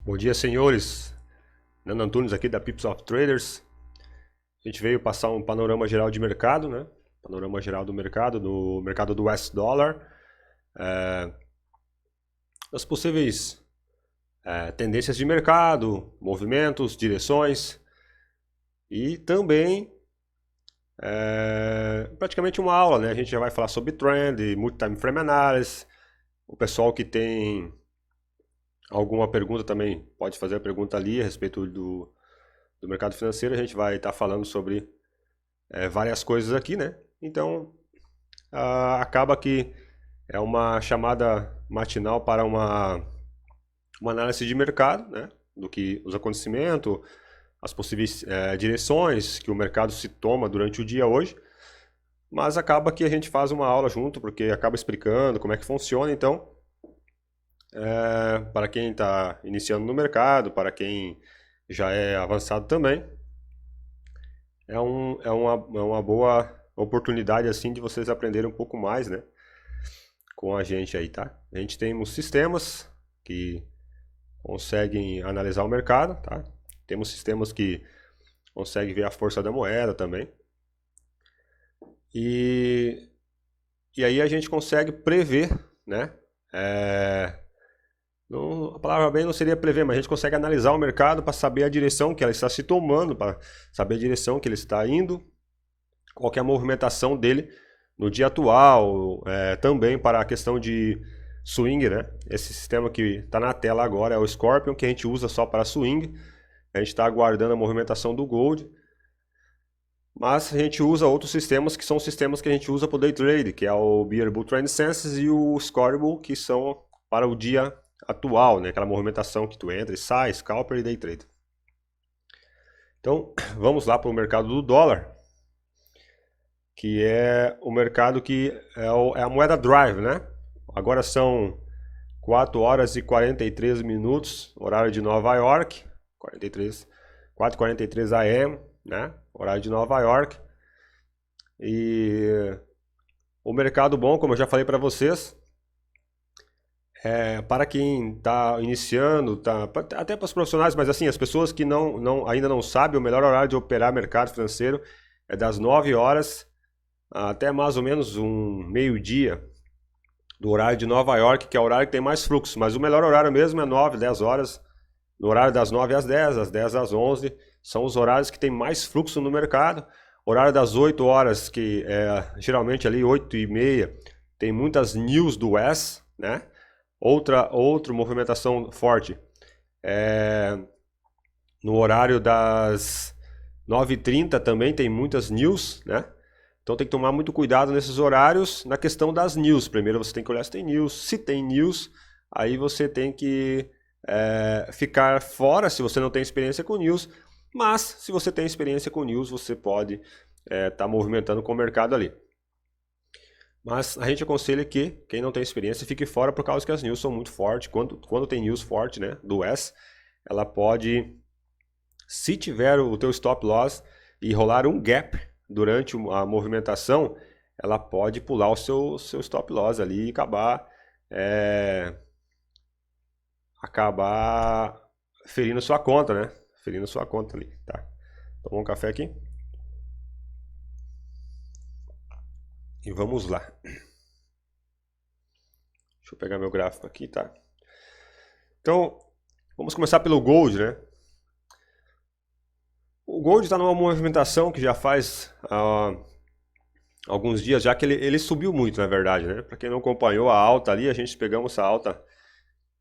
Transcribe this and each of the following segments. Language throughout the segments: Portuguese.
Bom dia, senhores. Nando Antunes aqui da Pips of Traders. A gente veio passar um panorama geral de mercado, né? Panorama geral do mercado do US Dollar. As possíveis tendências de mercado, movimentos, direções e também praticamente uma aula, né? A gente já vai falar sobre trend, multi-time frame analysis. O pessoal que tem alguma pergunta também pode fazer a pergunta ali a respeito do mercado financeiro. A gente vai estar falando sobre várias coisas aqui, né? Então, acaba que é uma chamada matinal para uma análise de mercado, né? Do que os acontecimentos, as possíveis direções que o mercado se toma durante o dia hoje. Mas acaba que a gente faz uma aula junto, porque acaba explicando como é que funciona. Então, para quem está iniciando no mercado, para quem já é avançado também, é uma boa oportunidade assim de vocês aprenderem um pouco mais, né, com a gente aí, tá? A gente tem uns sistemas que conseguem analisar o mercado, tá? Temos sistemas que conseguem ver a força da moeda também. E aí a gente consegue prever, né? A palavra bem não seria prever, mas a gente consegue analisar o mercado para saber a direção que ela está se tomando, para saber a direção que ele está indo, qual que é a movimentação dele no dia atual, também para a questão de swing, né? Esse sistema que está na tela agora é o Scorpion, que a gente usa só para swing. A gente está aguardando a movimentação do Gold, mas a gente usa outros sistemas que são sistemas que a gente usa para o Day Trade, que é o Bear Bull Trend Senses e o Scorable, que são para o dia atual, né? Aquela movimentação que tu entra e sai, scalper e day trade. Então, vamos lá para o mercado do dólar, que é o mercado que é a moeda drive, né? Agora são 4 horas e 43 minutos, horário de Nova York, 4h43 AM, né? Horário de Nova York. E o mercado bom, como eu já falei para vocês, para quem está iniciando, até para os profissionais, mas assim, as pessoas que ainda não sabem, o melhor horário de operar mercado financeiro é das 9 horas até mais ou menos um meio-dia do horário de Nova York, que é o horário que tem mais fluxo, mas o melhor horário mesmo é 9, 10 horas, no horário das 9 às 10, das 10 às 11, são os horários que tem mais fluxo no mercado. Horário das 8 horas, que é geralmente ali 8h30, tem muitas news do US, né? Outra movimentação forte no horário das 9h30 também tem muitas news, né? Então tem que tomar muito cuidado nesses horários na questão das news. Primeiro você tem que olhar se tem news. Se tem news, aí você tem que ficar fora se você não tem experiência com news. Mas se você tem experiência com news, você pode estar movimentando com o mercado ali. Mas a gente aconselha que quem não tem experiência fique fora por causa que as news são muito fortes. Quando tem news forte, né, do US, ela pode, se tiver o teu stop loss e rolar um gap durante a movimentação, ela pode pular o seu stop loss ali e acabar ferindo sua conta, né? Ferindo sua conta ali, tá? Tomar um café aqui. E vamos lá. Deixa eu pegar meu gráfico aqui, tá? Então, vamos começar pelo Gold, né? O Gold está numa movimentação que já faz alguns dias, já que ele subiu muito, na verdade, né? Para quem não acompanhou a alta ali, a gente pegamos essa alta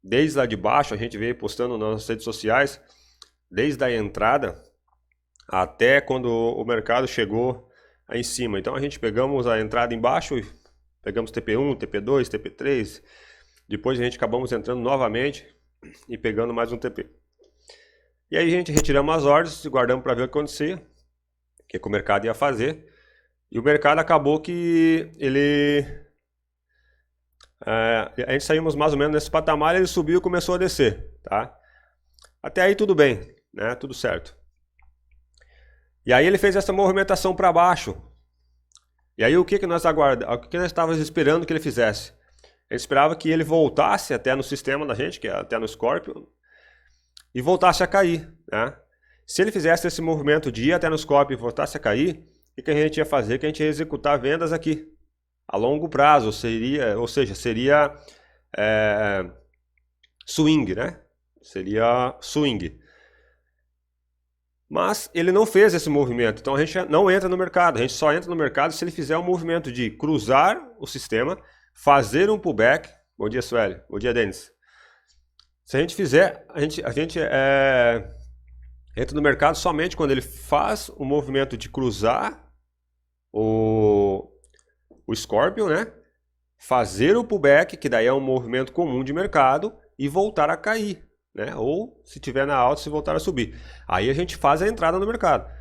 desde lá de baixo, a gente veio postando nas redes sociais, desde a entrada até quando o mercado chegou aí em cima. Então a gente pegamos a entrada embaixo, pegamos TP1, TP2, TP3, depois a gente acabamos entrando novamente e pegando mais um TP. E aí a gente retiramos as ordens e guardamos para ver o que acontecia, o que o mercado ia fazer. E o mercado acabou que a gente saímos mais ou menos nesse patamar, ele subiu e começou a descer, tá? Até aí tudo bem, né? Tudo certo. E aí ele fez essa movimentação para baixo. E aí o que nós estávamos esperando que ele fizesse? A gente esperava que ele voltasse até no sistema da gente, que é até no Scorpion, e voltasse a cair, né? Se ele fizesse esse movimento de ir até no scalp e voltasse a cair, o que a gente ia fazer? Que a gente ia executar vendas aqui a longo prazo, ou seja, seria swing, né? Seria swing. Mas ele não fez esse movimento, então a gente não entra no mercado. A gente só entra no mercado se ele fizer um movimento de cruzar o sistema, fazer um pullback. Bom dia, Sueli. Bom dia, Denis. Se a gente fizer, a gente entra no mercado somente quando ele faz o movimento de cruzar o Scorpion, né? Fazer o pullback, que daí é um movimento comum de mercado, e voltar a cair, né? Ou se tiver na alta, se voltar a subir. Aí a gente faz a entrada no mercado.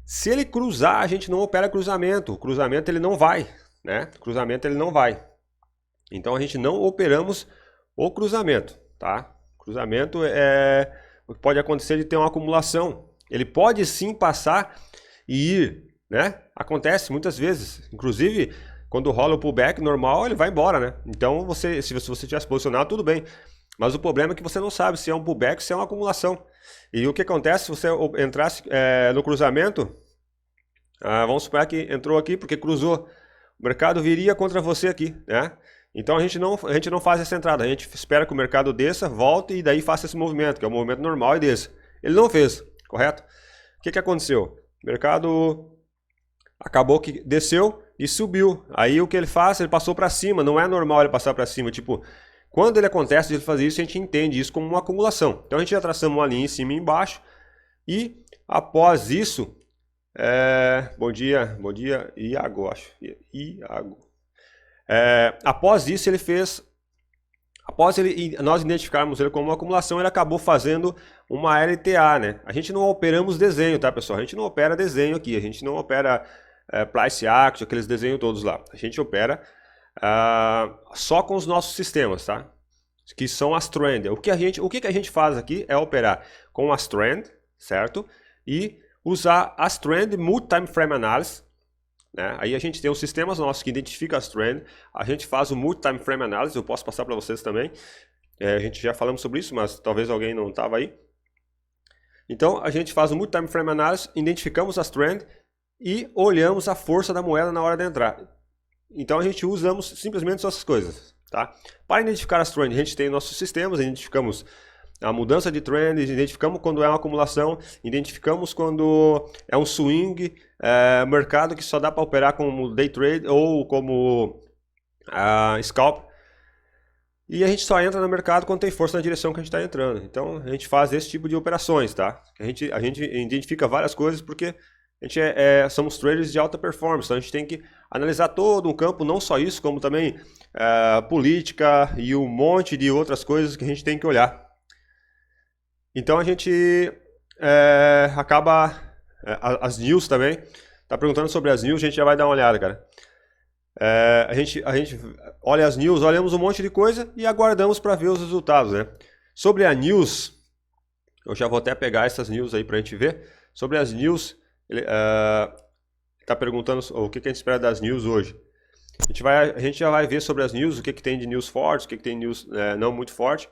Se ele cruzar, a gente não opera cruzamento. O cruzamento ele não vai, né? Cruzamento ele não vai. Então a gente não operamos o cruzamento, tá? Cruzamento é o que pode acontecer de ter uma acumulação. Ele pode sim passar e ir, né? Acontece muitas vezes. Inclusive, quando rola o pullback normal, ele vai embora, né? Então, se você tivesse posicionado, tudo bem. Mas o problema é que você não sabe se é um pullback ou se é uma acumulação. E o que acontece se você entrasse no cruzamento, vamos supor que entrou aqui porque cruzou, o mercado viria contra você aqui, né? Então a gente não faz essa entrada, a gente espera que o mercado desça, volte e daí faça esse movimento, que é o movimento normal e desça. Ele não fez, correto? O que aconteceu? O mercado acabou que desceu e subiu. Aí o que ele faz? Ele passou para cima, não é normal ele passar para cima, tipo... Quando ele acontece de ele fazer isso, a gente entende isso como uma acumulação. Então a gente já traçamos uma linha em cima e embaixo. E após isso, bom dia, Iago, acho. Iago. Após isso ele fez, nós identificarmos ele como uma acumulação, ele acabou fazendo uma LTA, né? A gente não operamos desenho, tá, pessoal? A gente não opera desenho aqui, a gente não opera price action, aqueles desenhos todos lá. A gente opera só com os nossos sistemas, tá? Que são as trend. O que a gente faz aqui é operar com as trend, certo? E usar as trend multi-time frame analysis, né? Aí a gente tem os sistemas nossos que identificam as trend. A gente faz o multi-time frame analysis. Eu posso passar para vocês também. A gente já falamos sobre isso, mas talvez alguém não estava aí. Então a gente faz o multi-time frame analysis, identificamos as trend e olhamos a força da moeda na hora de entrar. Então a gente usamos simplesmente essas coisas, tá? Para identificar as trends, a gente tem nossos sistemas, identificamos a mudança de trend, identificamos quando é uma acumulação, identificamos quando é um swing, mercado que só dá para operar como day trade ou como scalp. E a gente só entra no mercado quando tem força na direção que a gente está entrando. Então a gente faz esse tipo de operações, tá? A gente identifica várias coisas porque a gente somos traders de alta performance, então a gente tem que analisar todo um campo, não só isso, como também política e um monte de outras coisas que a gente tem que olhar. Então a gente acaba... as news também, tá perguntando sobre as news, a gente já vai dar uma olhada, cara. A gente olha as news, olhamos um monte de coisa e aguardamos para ver os resultados, né? Sobre a news, eu já vou até pegar essas news aí para a gente ver. Sobre as news... Ele está perguntando o que a gente espera das news hoje. A gente já vai ver sobre as news, o que tem de news fortes, o que tem de news não muito forte.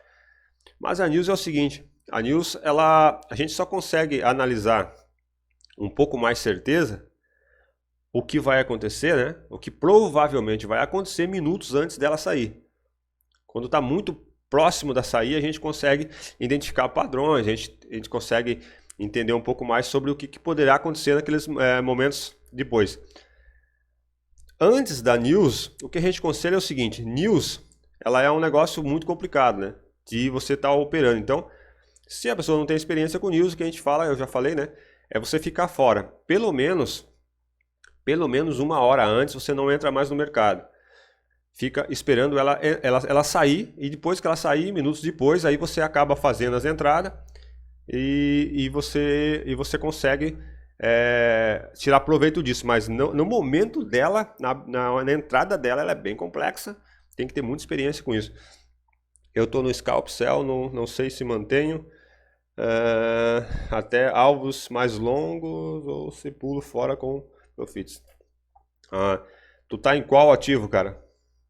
Mas a news é o seguinte, a news, a gente só consegue analisar um pouco mais certeza o que vai acontecer, né? O que provavelmente vai acontecer minutos antes dela sair. Quando está muito próximo da saída, a gente consegue identificar padrões, a gente consegue entender um pouco mais sobre o que poderá acontecer naqueles momentos depois. Antes da news, o que a gente aconselha é o seguinte, news, ela é um negócio muito complicado, né? De você estar operando. Então, se a pessoa não tem experiência com news, o que a gente fala, eu já falei, né? É você ficar fora. Pelo menos 1 hora antes você não entra mais no mercado. Fica esperando ela sair e depois que ela sair, minutos depois, aí você acaba fazendo as entradas. E você consegue tirar proveito disso, mas no momento dela, na entrada dela, ela é bem complexa, tem que ter muita experiência com isso. Eu estou no Scalp Cell, não sei se mantenho até alvos mais longos ou se pulo fora com profits. Tu tá em qual ativo, cara?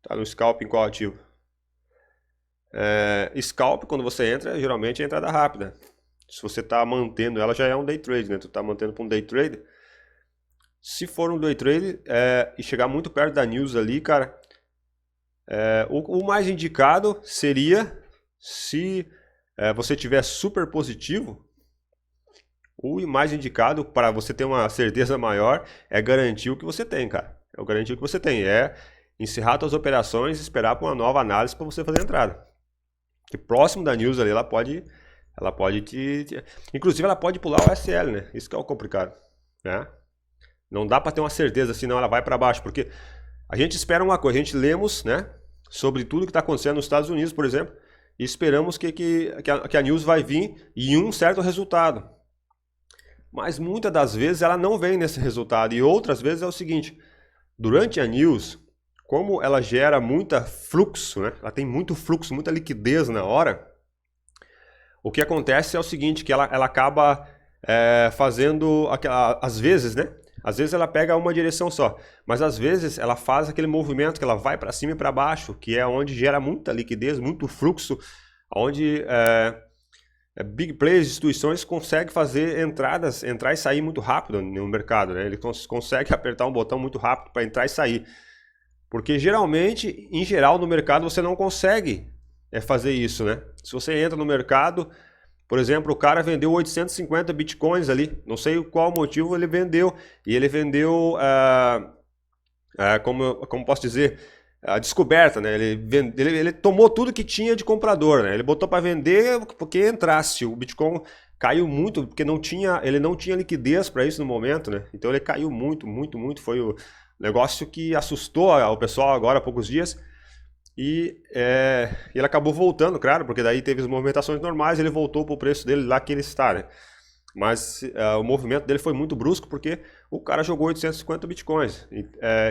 Tá no Scalp em qual ativo? Scalp, quando você entra, geralmente é entrada rápida. Se você está mantendo, ela já é um day trade, né? Tu está mantendo para um day trade. Se for um day trade e chegar muito perto da news ali, cara, o mais indicado seria se você tiver super positivo. O mais indicado para você ter uma certeza maior é garantir o que você tem, cara. É o garantir o que você tem. É encerrar suas operações e esperar por uma nova análise para você fazer a entrada. Que próximo da news ali, ela pode inclusive ela pode pular o SL, né? Isso que é o complicado, né? Não dá para ter uma certeza, senão ela vai para baixo, porque a gente espera uma coisa, a gente lemos, né, sobre tudo que está acontecendo nos Estados Unidos, por exemplo, e esperamos que a news vai vir em um certo resultado. Mas muitas das vezes ela não vem nesse resultado, e outras vezes é o seguinte, durante a news, como ela gera muito fluxo, né, ela tem muito fluxo, muita liquidez na hora, o que acontece é o seguinte, que ela acaba fazendo, às vezes, né, às vezes ela pega uma direção só, mas às vezes ela faz aquele movimento que ela vai para cima e para baixo, que é onde gera muita liquidez, muito fluxo, onde big players, instituições conseguem fazer entradas, entrar e sair muito rápido no mercado, né? Ele consegue apertar um botão muito rápido para entrar e sair, porque geralmente, em geral, no mercado você não consegue fazer isso, né? Se você entra no mercado, por exemplo, o cara vendeu 850 bitcoins ali, não sei qual motivo ele vendeu, e ele vendeu, como posso dizer, a descoberta, né? Ele tomou tudo que tinha de comprador, né? Ele botou para vender porque entrasse, o Bitcoin caiu muito, porque ele não tinha liquidez para isso no momento, né? Então ele caiu muito, muito, muito, foi o negócio que assustou o pessoal agora há poucos dias, e ele acabou voltando, claro, porque daí teve as movimentações normais, ele voltou para o preço dele lá que ele está, né? Mas o movimento dele foi muito brusco porque o cara jogou 850 bitcoins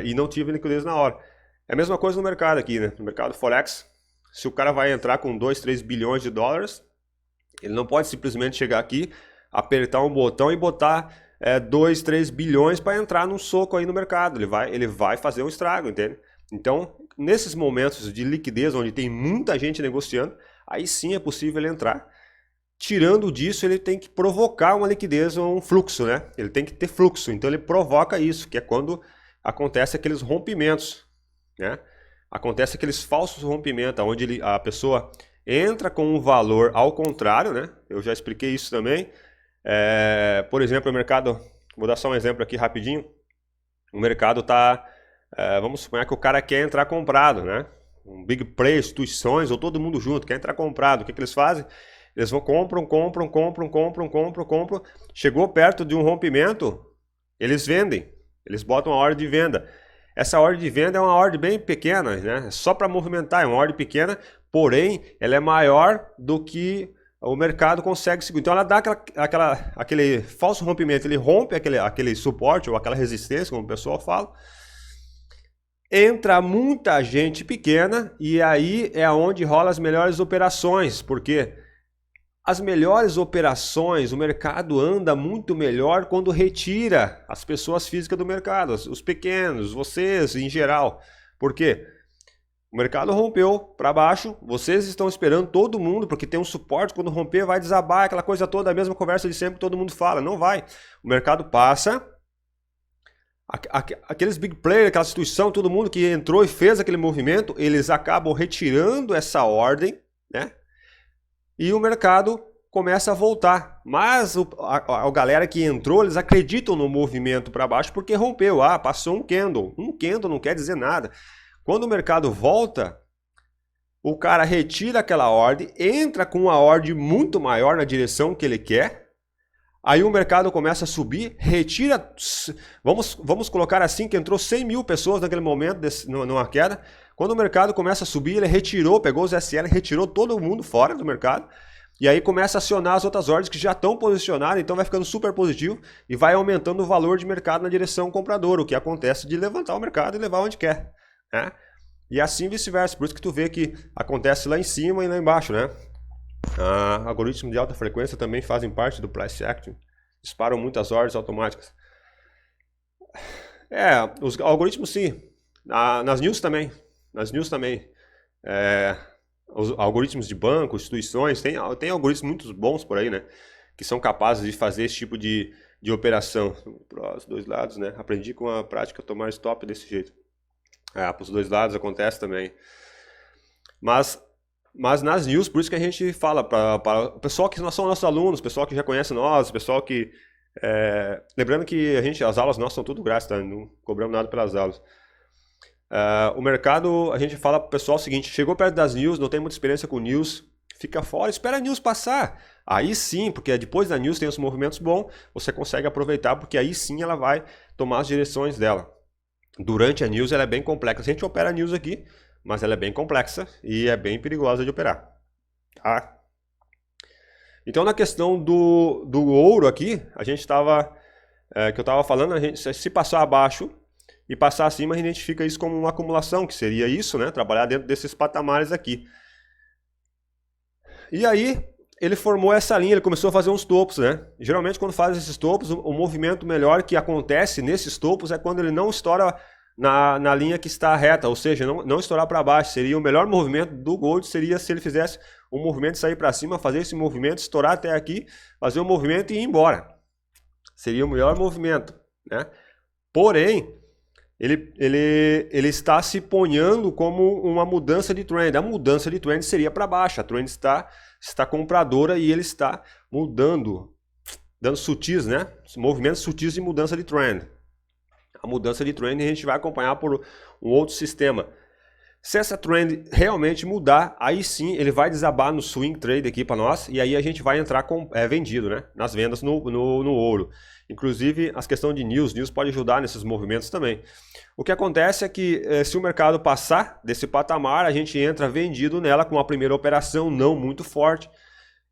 e não tive liquidez na hora. É a mesma coisa no mercado aqui, né? No mercado Forex, se o cara vai entrar com 2, 3 bilhões de dólares, ele não pode simplesmente chegar aqui, apertar um botão e botar 2, 3 bilhões para entrar num soco aí no mercado. Ele vai fazer um estrago, entende? Então, nesses momentos de liquidez, onde tem muita gente negociando, aí sim é possível ele entrar. Tirando disso, ele tem que provocar uma liquidez ou um fluxo, né? Ele tem que ter fluxo, então ele provoca isso, que é quando acontece aqueles rompimentos, né? Acontece aqueles falsos rompimentos, onde a pessoa entra com um valor ao contrário, né? Eu já expliquei isso também. Por exemplo, o mercado, vou dar só um exemplo aqui rapidinho. O mercado está... vamos suponhar que o cara quer entrar comprado, né? Um big player, instituições, ou todo mundo junto, quer entrar comprado. O que eles fazem? Eles vão, compram. Chegou perto de um rompimento, eles vendem. Eles botam a ordem de venda. Essa ordem de venda é uma ordem bem pequena, né? Só para movimentar, é uma ordem pequena, porém, ela é maior do que o mercado consegue seguir. Então ela dá aquele falso rompimento, ele rompe aquele suporte ou aquela resistência, como o pessoal fala. Entra muita gente pequena e aí é onde rola as melhores operações, porque as melhores operações, o mercado anda muito melhor quando retira as pessoas físicas do mercado, os pequenos, vocês em geral. Por quê? O mercado rompeu para baixo, vocês estão esperando todo mundo, porque tem um suporte, quando romper vai desabar, aquela coisa toda, a mesma conversa de sempre, todo mundo fala, não vai. O mercado passa... Aqueles big players, aquela instituição, todo mundo que entrou e fez aquele movimento, eles acabam retirando essa ordem, né? E o mercado começa a voltar. Mas a galera que entrou, eles acreditam no movimento para baixo porque rompeu. Ah, passou um candle. Um candle não quer dizer nada. Quando o mercado volta, o cara retira aquela ordem, entra com uma ordem muito maior na direção que ele quer. Aí o mercado começa a subir, retira, vamos colocar assim, que entrou 100 mil pessoas naquele momento, numa queda. Quando o mercado começa a subir, ele retirou, pegou os SL, retirou todo mundo fora do mercado. E aí começa a acionar as outras ordens que já estão posicionadas, então vai ficando super positivo e vai aumentando o valor de mercado na direção compradora, o que acontece de levantar o mercado e levar onde quer, né? E assim vice-versa, por isso que tu vê que acontece lá em cima e lá embaixo, né? Algoritmos de alta frequência também fazem parte do price action, disparam muitas ordens automáticas. Os algoritmos sim, nas news também, os algoritmos de banco, instituições, tem algoritmos muito bons por aí, né? que são capazes de fazer esse tipo de operação. Para os dois lados, né? Aprendi com a prática a tomar stop desse jeito. Para os dois lados acontece também. Mas nas news, por isso que a gente fala para o pessoal que são nossos alunos, pessoal que já conhece nós, pessoal que... lembrando que as aulas nossas são tudo grátis, tá? Não cobramos nada pelas aulas. O mercado, a gente fala para o pessoal o seguinte, chegou perto das news, não tem muita experiência com news, fica fora, espera a news passar. Aí sim, porque depois da news tem os movimentos bons, você consegue aproveitar, porque aí sim ela vai tomar as direções dela. Durante a news ela é bem complexa. A gente opera a news aqui, mas ela é bem complexa e é bem perigosa de operar. Tá? Então na questão do ouro aqui, a gente estava, que eu estava falando, a gente, se passar abaixo e passar acima, a gente identifica isso como uma acumulação, que seria isso, né? Trabalhar dentro desses patamares aqui. E aí, ele formou essa linha, ele começou a fazer uns topos, né? Geralmente, quando faz esses topos, o movimento melhor que acontece nesses topos é quando ele não estoura na linha que está reta, ou seja, não estourar para baixo. Seria o melhor movimento do Gold, seria se ele fizesse um movimento sair para cima, fazer esse movimento, estourar até aqui, fazer o movimento e ir embora. Seria o melhor movimento, né? Porém, ele está se ponhando como uma mudança de trend. A mudança de trend seria para baixo. A trend está compradora e ele está mudando, dando sutis, né? Movimentos sutis de mudança de trend. A mudança de trend a gente vai acompanhar por um outro sistema. Se essa trend realmente mudar, aí sim ele vai desabar no swing trade aqui para nós e aí a gente vai entrar vendido, né? Nas vendas no ouro. Inclusive, as questões de news pode ajudar nesses movimentos também. O que acontece é que se o mercado passar desse patamar, a gente entra vendido nela com a primeira operação não muito forte.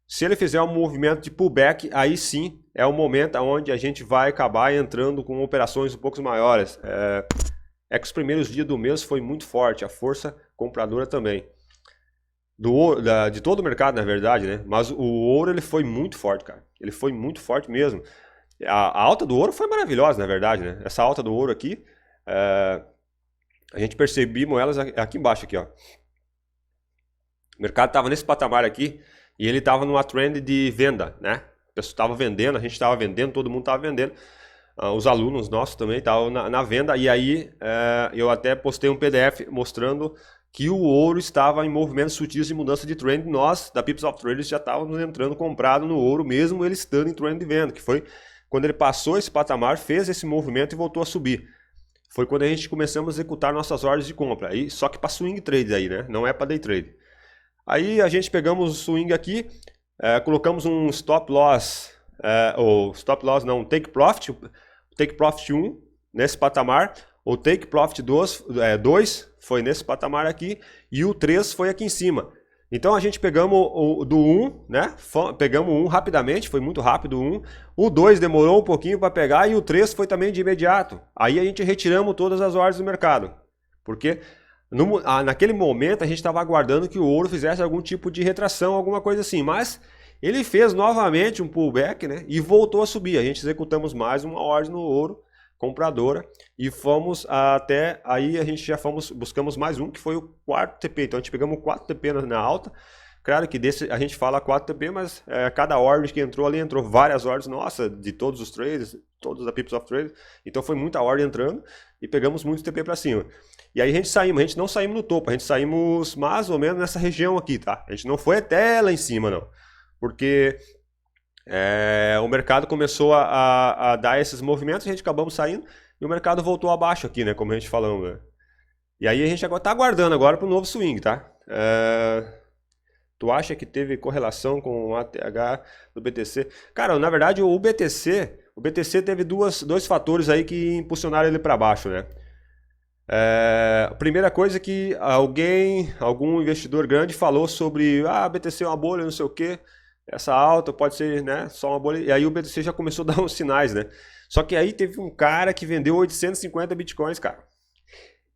Se ele fizer um movimento de pullback, aí sim é o momento onde a gente vai acabar entrando com operações um pouco maiores. É que os primeiros dias do mês foi muito forte, a força compradora também. De todo o mercado, na verdade, né? Mas o ouro ele foi muito forte, cara. Ele foi muito forte mesmo. A alta do ouro foi maravilhosa, na verdade, né? Essa alta do ouro aqui, a gente percebeu elas aqui embaixo, aqui, ó. O mercado estava nesse patamar aqui e ele estava numa trend de venda, né? O pessoal estava vendendo, a gente estava vendendo, todo mundo estava vendendo. Os alunos nossos também estavam na venda. E aí eu até postei um PDF mostrando que o ouro estava em movimentos sutis de mudança de trend. Nós, da Pips of Traders, já estávamos entrando comprado no ouro, mesmo ele estando em trend de venda, que foi quando ele passou esse patamar, fez esse movimento e voltou a subir. Foi quando a gente começamos a executar nossas ordens de compra. Aí, só que para swing trade aí, né? Não é para day trade. Aí a gente pegamos o swing aqui, colocamos um stop loss, um take profit 1 nesse patamar, o take profit 2 foi nesse patamar aqui e o 3 foi aqui em cima. Então a gente pegamos do 1, né? Pegamos o 1 rapidamente, foi muito rápido o 1. O 2 demorou um pouquinho para pegar e o 3 foi também de imediato. Aí a gente retiramos todas as ordens do mercado. Porque naquele momento a gente estava aguardando que o ouro fizesse algum tipo de retração, alguma coisa assim. Mas ele fez novamente um pullback, né? E voltou a subir. A gente executamos mais uma ordem no ouro compradora e fomos até aí a gente já buscamos mais um que foi o quarto TP. Então a gente pegamos o 4 TP na alta. Claro que desse a gente fala 4 TP, mas cada ordem que entrou ali, entrou várias ordens, nossa, de todos os traders, todos da Pips of Traders. Então foi muita ordem entrando e pegamos muito TP para cima. E aí a gente não saímos no topo, a gente saímos mais ou menos nessa região aqui, tá? A gente não foi até lá em cima, não. Porque o mercado começou a dar esses movimentos, a gente acabamos saindo e o mercado voltou abaixo aqui, né? Como a gente falou, né? E aí a gente agora está aguardando agora para o novo swing, tá? Tu acha que teve correlação com o ATH do BTC? Cara, na verdade o BTC teve dois fatores aí que impulsionaram ele para baixo, né? A primeira coisa é que algum investidor grande falou sobre BTC é uma bolha, não sei o que, essa alta pode ser, né, só uma bolha, e aí o BTC já começou a dar uns sinais, né? Só que aí teve um cara que vendeu 850 bitcoins, cara.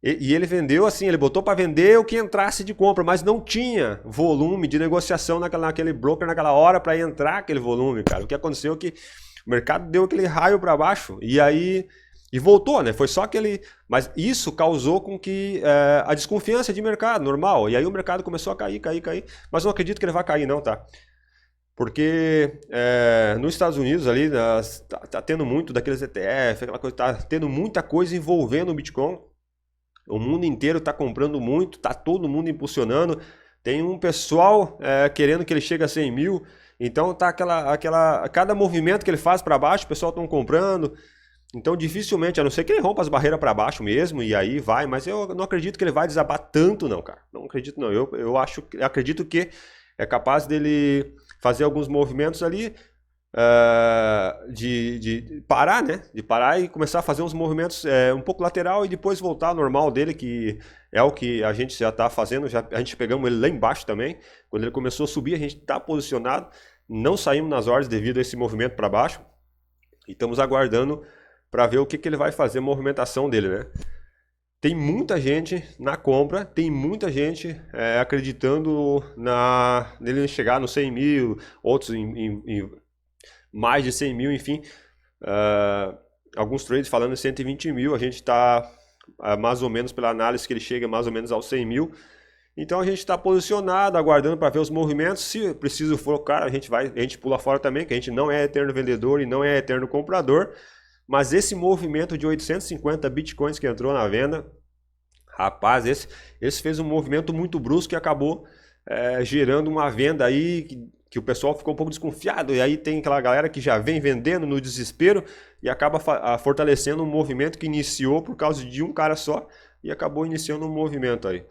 E ele vendeu assim, ele botou para vender o que entrasse de compra, mas não tinha volume de negociação naquele broker naquela hora para entrar aquele volume, cara. O que aconteceu é que o mercado deu aquele raio para baixo e aí voltou, né? Foi só aquele, mas isso causou com que a desconfiança de mercado normal. E aí o mercado começou a cair, mas não acredito que ele vai cair não, tá? Porque nos Estados Unidos ali tá tendo muito daqueles ETF, aquela coisa, tá tendo muita coisa envolvendo o Bitcoin. O mundo inteiro tá comprando muito, tá todo mundo impulsionando. Tem um pessoal querendo que ele chegue a 100 mil. Então tá cada movimento que ele faz para baixo, o pessoal estão comprando. Então dificilmente, a não ser que ele rompa as barreiras para baixo mesmo, e aí vai, mas eu não acredito que ele vai desabar tanto não, cara. Não acredito não. Eu acredito que é capaz dele fazer alguns movimentos ali, de parar, né? De parar e começar a fazer uns movimentos um pouco lateral e depois voltar ao normal dele, que é o que a gente já está fazendo. A gente pegamos ele lá embaixo também. Quando ele começou a subir, a gente está posicionado. Não saímos nas ordens devido a esse movimento para baixo. E estamos aguardando para ver o que ele vai fazer, a movimentação dele, né? Tem muita gente na compra, tem muita gente acreditando nele chegar no 100 mil, outros em mais de 100 mil, enfim. Alguns trades falando em 120 mil, a gente está mais ou menos pela análise que ele chega mais ou menos aos 100 mil. Então a gente está posicionado, aguardando para ver os movimentos. Se preciso for, cara, a gente pula fora também, que a gente não é eterno vendedor e não é eterno comprador. Mas esse movimento de 850 bitcoins que entrou na venda, rapaz, esse fez um movimento muito brusco e acabou gerando uma venda aí que o pessoal ficou um pouco desconfiado. E aí tem aquela galera que já vem vendendo no desespero e acaba fortalecendo um movimento que iniciou por causa de um cara só e acabou iniciando um movimento aí.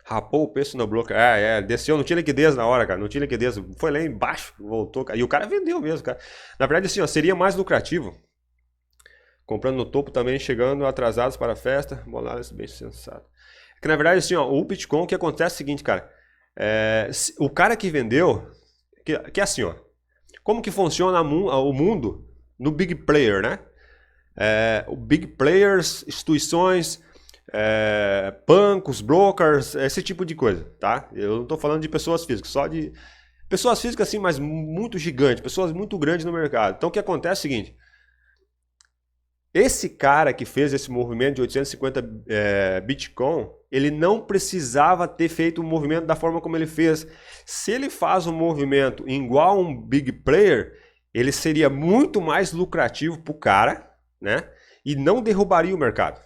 Rapou o preço no broker. Desceu, não tinha liquidez na hora, cara. Não tinha liquidez. Foi lá embaixo, voltou, cara. E o cara vendeu mesmo, cara. Na verdade, assim, ó, seria mais lucrativo. Comprando no topo também, chegando atrasados para a festa. Bolado, bem sensato. Que na verdade, assim, ó, o Bitcoin, o que acontece é o seguinte, cara. O cara que vendeu, que é assim, ó. Como que funciona o mundo no Big Player, né? O Big Players, instituições, bancos, brokers, esse tipo de coisa, tá? Eu não estou falando de pessoas físicas, só de pessoas físicas assim, mas muito gigantes, pessoas muito grandes no mercado. Então o que acontece é o seguinte, esse cara que fez esse movimento de 850 Bitcoin, ele não precisava ter feito o movimento da forma como ele fez. Se ele faz um movimento igual a um Big Player, ele seria muito mais lucrativo para o cara, né? E não derrubaria o mercado,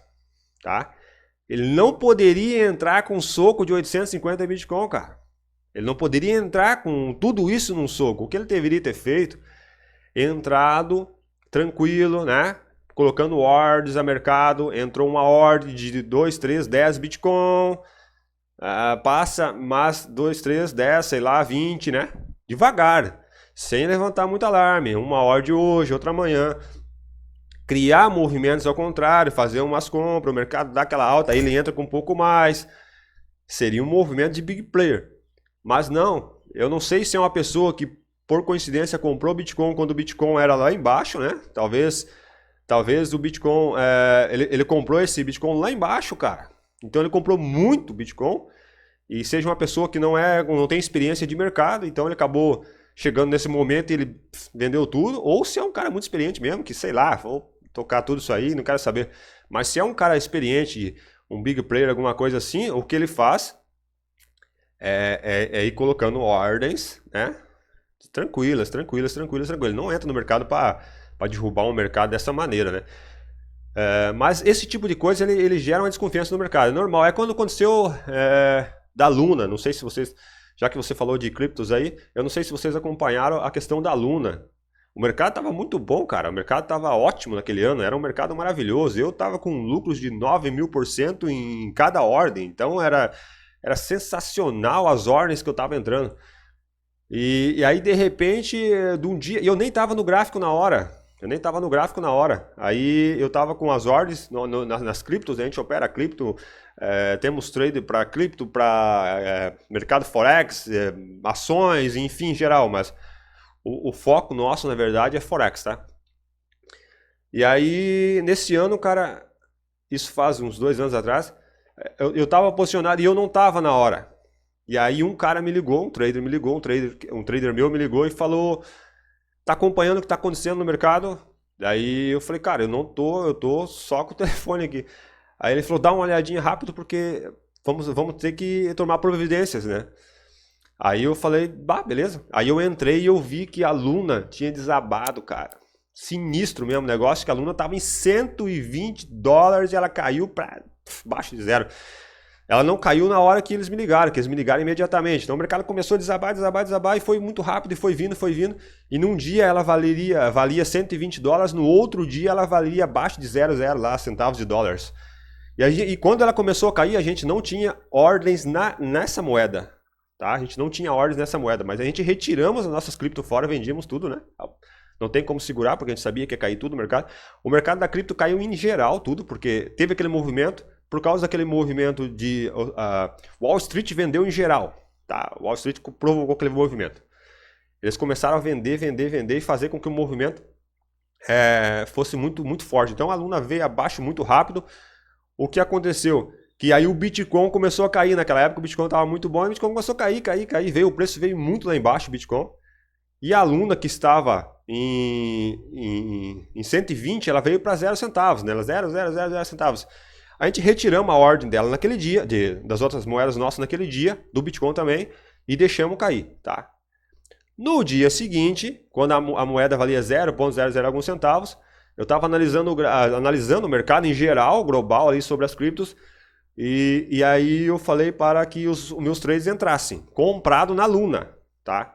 tá? Ele não poderia entrar com um soco de 850 Bitcoin, cara. Ele não poderia entrar com tudo isso num soco. O que ele deveria ter feito? Entrado tranquilo, né? Colocando ordens a mercado. Entrou uma ordem de 2, 3, 10 Bitcoin. Passa mais 2, 3, 10, sei lá, 20, né? Devagar. Sem levantar muito alarme. Uma ordem hoje, outra amanhã. Criar movimentos ao contrário, fazer umas compras, o mercado dá aquela alta, aí ele entra com um pouco mais. Seria um movimento de big player. Mas não, eu não sei se é uma pessoa que por coincidência comprou Bitcoin quando o Bitcoin era lá embaixo, né? Talvez o Bitcoin, ele comprou esse Bitcoin lá embaixo, cara. Então ele comprou muito Bitcoin e seja uma pessoa que não tem experiência de mercado, então ele acabou chegando nesse momento e ele vendeu tudo. Ou se é um cara muito experiente mesmo, que sei lá, vou tocar tudo isso aí, não quero saber. Mas se é um cara experiente, um big player, alguma coisa assim, o que ele faz é ir colocando ordens, né? Tranquilas. Ele não entra no mercado para derrubar um mercado dessa maneira, né? Mas esse tipo de coisa, ele gera uma desconfiança no mercado. É normal. É quando aconteceu da Luna. Não sei se vocês, já que você falou de criptos aí, eu não sei se vocês acompanharam a questão da Luna. O mercado estava muito bom, cara. O mercado estava ótimo naquele ano. Era um mercado maravilhoso. Eu estava com lucros de 9.000% em cada ordem. Então era sensacional as ordens que eu estava entrando. E aí, de repente, de um dia... E eu nem estava no gráfico na hora. Aí eu estava com as ordens nas criptos. A gente opera cripto. Temos trade para cripto, para mercado forex, ações, enfim, em geral. Mas... O foco nosso, na verdade, é Forex, tá? E aí, nesse ano, cara, isso faz uns 2 anos atrás, eu tava posicionado e eu não tava na hora. E aí um cara me ligou, um trader meu me ligou e falou, tá acompanhando o que tá acontecendo no mercado? Daí eu falei, cara, eu tô só com o telefone aqui. Aí ele falou, dá uma olhadinha rápido porque vamos ter que tomar providências, né? Aí eu falei, bah, beleza. Aí eu entrei e eu vi que a Luna tinha desabado, cara. Sinistro mesmo o negócio, que a Luna tava em $120 e ela caiu para baixo de zero. Ela não caiu na hora que eles me ligaram, que eles me ligaram imediatamente. Então o mercado começou a desabar, desabar, desabar e foi muito rápido e foi vindo, foi vindo. E num dia ela valia $120, no outro dia ela valia abaixo de 0,0 lá, centavos de dólares. E quando ela começou a cair, a gente não tinha ordens nessa moeda. Tá? A gente não tinha ordens nessa moeda, mas a gente retiramos as nossas cripto fora, vendíamos tudo, né? Não tem como segurar, porque a gente sabia que ia cair tudo no mercado. O mercado da cripto caiu em geral tudo, porque teve aquele movimento, por causa daquele movimento de Wall Street vendeu em geral. Tá? Wall Street provocou aquele movimento. Eles começaram a vender, vender, vender e fazer com que o movimento fosse muito, muito forte. Então a Luna veio abaixo muito rápido. O que aconteceu? Que aí o Bitcoin começou a cair. Naquela época o Bitcoin estava muito bom e o Bitcoin começou a cair, cair, cair. O preço veio muito lá embaixo, o Bitcoin. E a Luna, que estava em 120, ela veio para 0 centavos, né? 0,000 centavos. A gente retiramos a ordem dela naquele dia, das outras moedas nossas naquele dia, do Bitcoin também, e deixamos cair, tá? No dia seguinte, quando a moeda valia 0,00 alguns centavos, eu estava analisando o mercado em geral, global, ali sobre as criptos, e aí eu falei para que os meus trades entrassem, comprado na Luna, tá?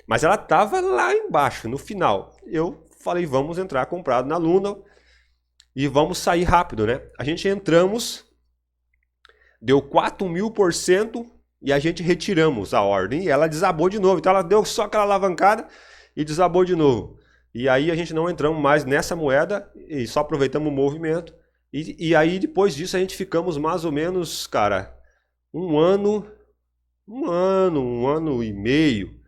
Mas ela estava lá embaixo, no final. Eu falei, vamos entrar comprado na Luna e vamos sair rápido, né? A gente entramos, deu 4.000% e a gente retiramos a ordem e ela desabou de novo. Então ela deu só aquela alavancada e desabou de novo. E aí a gente não entramos mais nessa moeda e só aproveitamos o movimento. E aí depois disso a gente ficamos mais ou menos, cara, um ano e meio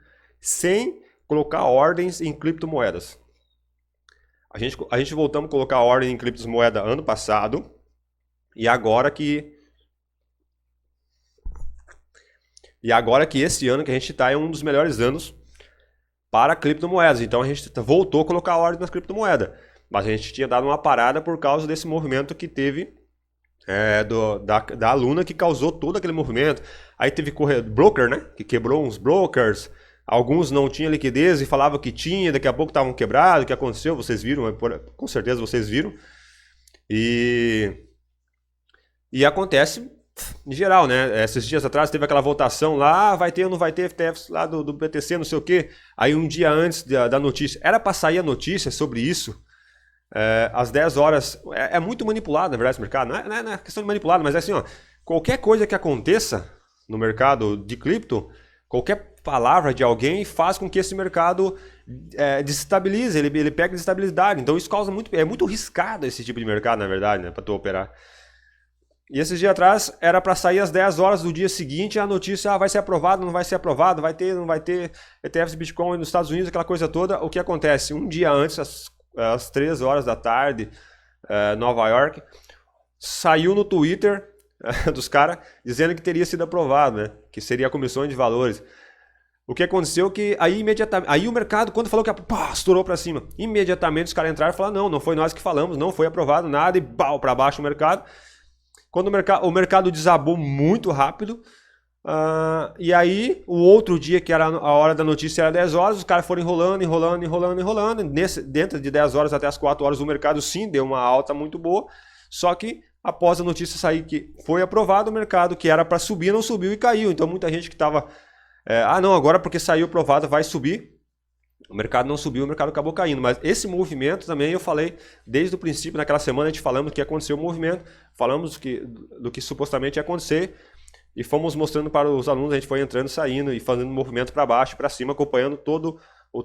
sem colocar ordens em criptomoedas. A gente voltamos a colocar ordem em criptomoeda ano passado e agora que esse ano que a gente está é um dos melhores anos para criptomoedas. Então a gente voltou a colocar ordem nas criptomoedas. Mas a gente tinha dado uma parada por causa desse movimento que teve da Luna, que causou todo aquele movimento. Aí teve broker, né? Que quebrou uns brokers. Alguns não tinham liquidez e falavam que tinha, daqui a pouco estavam quebrados. O que aconteceu? Vocês viram, com certeza vocês viram. E acontece em geral, né? Esses dias atrás teve aquela votação lá, vai ter ou não vai ter FTFs lá do BTC, não sei o quê. Aí um dia antes da notícia, era para sair a notícia sobre isso, às 10 horas. É muito manipulado, na verdade, esse mercado. Não é questão de manipulado, mas é assim, ó, qualquer coisa que aconteça no mercado de cripto, qualquer palavra de alguém faz com que esse mercado desestabilize, ele pega desestabilidade. Então isso causa é muito arriscado esse tipo de mercado, na verdade, né, para tu operar. E esses dias atrás era para sair às 10 horas do dia seguinte a notícia, vai ser aprovado, não vai ser aprovado, vai ter, não vai ter ETFs Bitcoin nos Estados Unidos, aquela coisa toda. O que acontece? Um dia antes, às 3 horas da tarde, Nova York, saiu no Twitter dos caras dizendo que teria sido aprovado, né? Que seria a comissão de valores. O que aconteceu que aí imediatamente, aí o mercado, quando falou que estourou para cima, imediatamente os caras entraram e falaram, não foi nós que falamos, não foi aprovado nada, e para baixo o mercado. Quando o mercado desabou muito rápido, e aí o outro dia, que era a hora da notícia, era 10 horas, os caras foram enrolando. Dentro de 10 horas até as 4 horas o mercado sim deu uma alta muito boa, só que após a notícia sair que foi aprovado, o mercado que era para subir não subiu e caiu. Então muita gente que estava, não, agora porque saiu aprovado vai subir. O mercado não subiu, o mercado acabou caindo. Mas esse movimento também eu falei desde o princípio, naquela semana a gente falamos que ia acontecer o movimento, falamos do que supostamente ia acontecer e fomos mostrando para os alunos, a gente foi entrando, saindo e fazendo movimento para baixo, para cima, acompanhando toda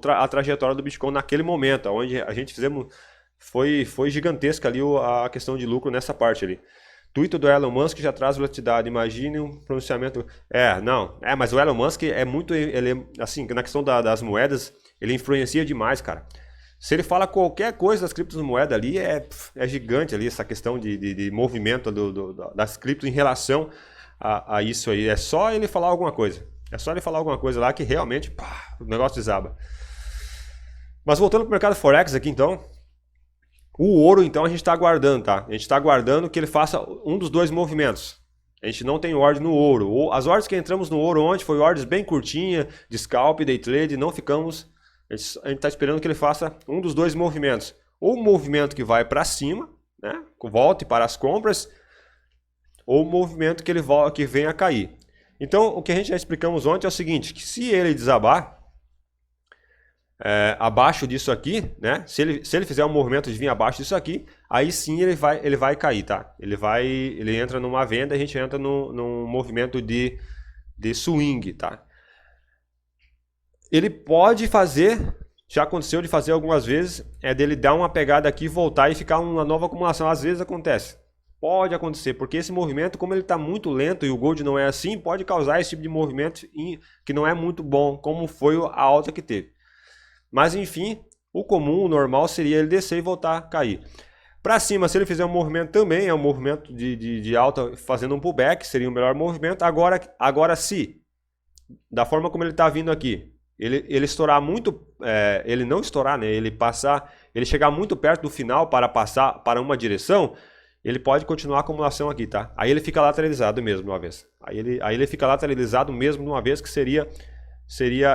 a trajetória do Bitcoin naquele momento, onde a gente fizemos, foi gigantesca ali a questão de lucro nessa parte ali. Twitter do Elon Musk já traz volatilidade, imagine um pronunciamento... mas o Elon Musk é muito, ele, assim, na questão das moedas, ele influencia demais, cara. Se ele fala qualquer coisa das criptomoedas ali, é gigante ali essa questão de movimento das criptos em relação a isso aí. É só ele falar alguma coisa. É só ele falar alguma coisa lá que realmente o negócio desaba. Mas voltando para o mercado Forex aqui então, o ouro então a gente está aguardando, tá? A gente está aguardando que ele faça um dos dois movimentos. A gente não tem ordem no ouro. As ordens que entramos no ouro ontem foi ordens bem curtinha, de scalp, day trade, não ficamos... A gente está esperando que ele faça um dos dois movimentos. Ou um movimento que vai para cima, né, volte para as compras, ou um movimento que venha a cair. Então, o que a gente já explicamos ontem é o seguinte, que se ele desabar abaixo disso aqui, né, se ele fizer um movimento de vir abaixo disso aqui, aí sim ele vai cair, tá? Ele entra numa venda, a gente entra num movimento de swing, tá? Ele pode fazer, já aconteceu de fazer algumas vezes, dele dar uma pegada aqui, voltar e ficar uma nova acumulação. Às vezes acontece. Pode acontecer, porque esse movimento, como ele está muito lento e o Gold não é assim, pode causar esse tipo de movimento que não é muito bom, como foi a alta que teve. Mas enfim, o comum, o normal seria ele descer e voltar a cair. Para cima, se ele fizer um movimento também, é um movimento de alta fazendo um pullback, seria o melhor movimento. Agora se, da forma como ele está vindo aqui, ele estourar muito, ele não estourar, né? Ele chegar muito perto do final para passar para uma direção, ele pode continuar a acumulação aqui, tá? Aí ele fica lateralizado mesmo de uma vez. Aí ele fica lateralizado mesmo de uma vez, que seria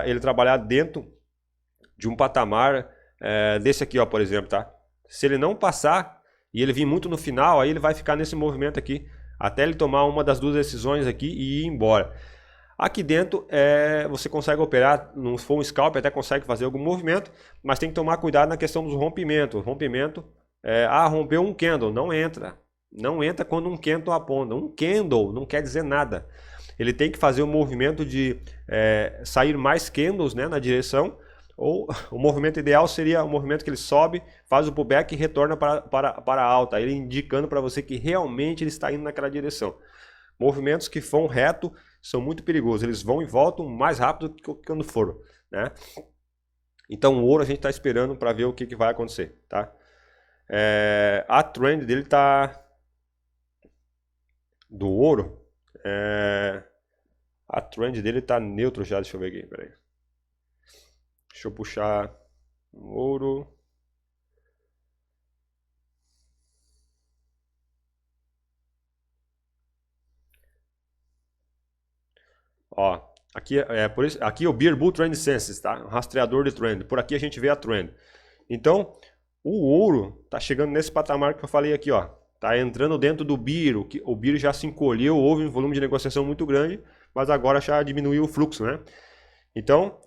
ele trabalhar dentro de um patamar desse aqui, ó, por exemplo, tá? Se ele não passar e ele vir muito no final, aí ele vai ficar nesse movimento aqui, até ele tomar uma das duas decisões aqui e ir embora. Aqui dentro você consegue operar, não for um scalp, até consegue fazer algum movimento, mas tem que tomar cuidado na questão dos rompimentos. Rompimento, rompeu um candle, não entra. Não entra quando um candle aponta. Um candle não quer dizer nada. Ele tem que fazer o movimento de sair mais candles, né, na direção, ou o movimento ideal seria o movimento que ele sobe, faz o pullback e retorna para a alta, ele indicando para você que realmente ele está indo naquela direção. Movimentos que vão reto são muito perigosos, eles vão e voltam mais rápido que quando foram, né? Então o ouro a gente está esperando para ver o que vai acontecer, tá? A trend dele tá do ouro, a trend dele tá neutro já, deixa eu ver aqui, peraí. Deixa eu puxar o ouro. Ó, aqui aqui é o Bear Bull Trend Senses, tá? Um rastreador de trend. Por aqui a gente vê a trend. Então, o ouro tá chegando nesse patamar que eu falei aqui, ó. Tá entrando dentro do Bear. O Bear já se encolheu, houve um volume de negociação muito grande, mas agora já diminuiu o fluxo, né? Então,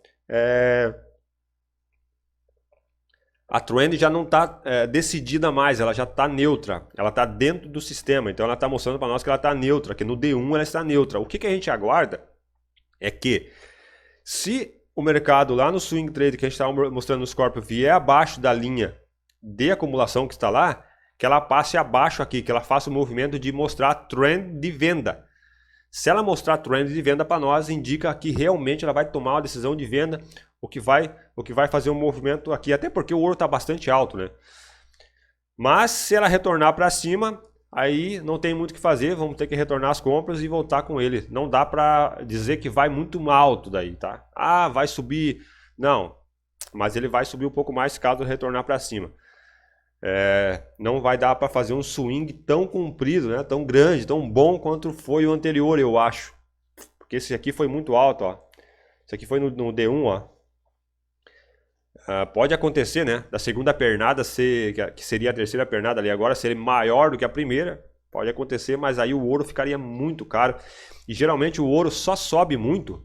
a trend já não está decidida mais, ela já está neutra, ela está dentro do sistema, então ela está mostrando para nós que ela está neutra, que no D1 ela está neutra. O que a gente aguarda é que, se o mercado lá no swing trade que a gente estava mostrando no Scorpio vier abaixo da linha de acumulação que está lá, que ela passe abaixo aqui, que ela faça o movimento de mostrar trend de venda. Se ela mostrar trend de venda para nós, indica que realmente ela vai tomar uma decisão de venda, o que vai fazer um movimento aqui, até porque o ouro está bastante alto, né? Mas se ela retornar para cima, aí não tem muito o que fazer, vamos ter que retornar as compras e voltar com ele. Não dá para dizer que vai muito alto daí, tá? Ah, vai subir. Não, mas ele vai subir um pouco mais caso retornar para cima. Não vai dar para fazer um swing tão comprido, né? Tão grande, tão bom quanto foi o anterior, eu acho. Porque esse aqui foi muito alto, ó. Esse aqui foi no D1, ó. Pode acontecer, né? Da segunda pernada que seria a terceira pernada ali agora, ser maior do que a primeira. Pode acontecer, mas aí o ouro ficaria muito caro. E geralmente o ouro só sobe muito,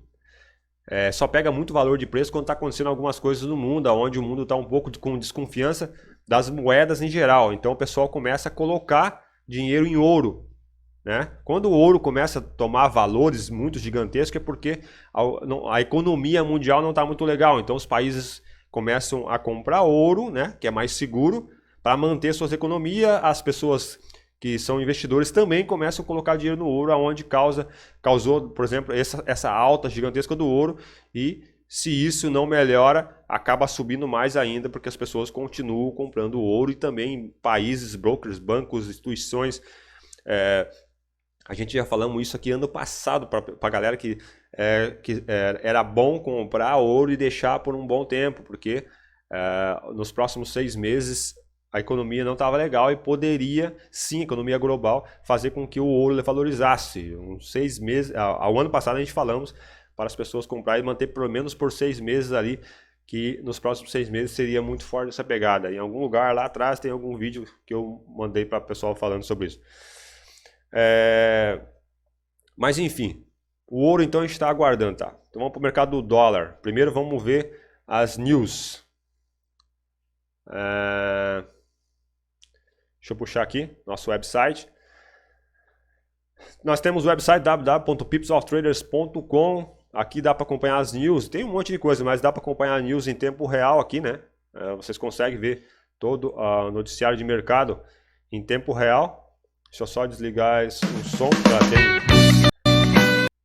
só pega muito valor de preço quando está acontecendo algumas coisas no mundo, onde o mundo está um pouco com desconfiança das moedas em geral. Então o pessoal começa a colocar dinheiro em ouro, né? Quando o ouro começa a tomar valores muito gigantescos, é porque a economia mundial não está muito legal. Então os países começam a comprar ouro, né, que é mais seguro, para manter suas economias. As pessoas que são investidores também começam a colocar dinheiro no ouro, aonde causou, por exemplo, essa alta gigantesca do ouro, e se isso não melhora, acaba subindo mais ainda, porque as pessoas continuam comprando ouro, e também países, brokers, bancos, instituições. A gente já falamos isso aqui ano passado para a galera que era bom comprar ouro e deixar por um bom tempo, porque nos próximos 6 meses a economia não estava legal e poderia, sim, a economia global, fazer com que o ouro valorizasse. Uns 6 meses, ao ano passado a gente falamos para as pessoas comprar e manter pelo menos por 6 meses ali, que nos próximos 6 meses seria muito forte essa pegada. Em algum lugar lá atrás tem algum vídeo que eu mandei para o pessoal falando sobre isso. Mas enfim, o ouro então a gente está aguardando, tá? Então vamos para o mercado do dólar. Primeiro vamos ver as news. Deixa eu puxar aqui nosso website. Nós temos o website www.pipsoftraders.com. Aqui dá para acompanhar as news. Tem um monte de coisa, mas dá para acompanhar as news em tempo real aqui, né? Vocês conseguem ver todo o noticiário de mercado em tempo real. Deixa eu só desligar o som.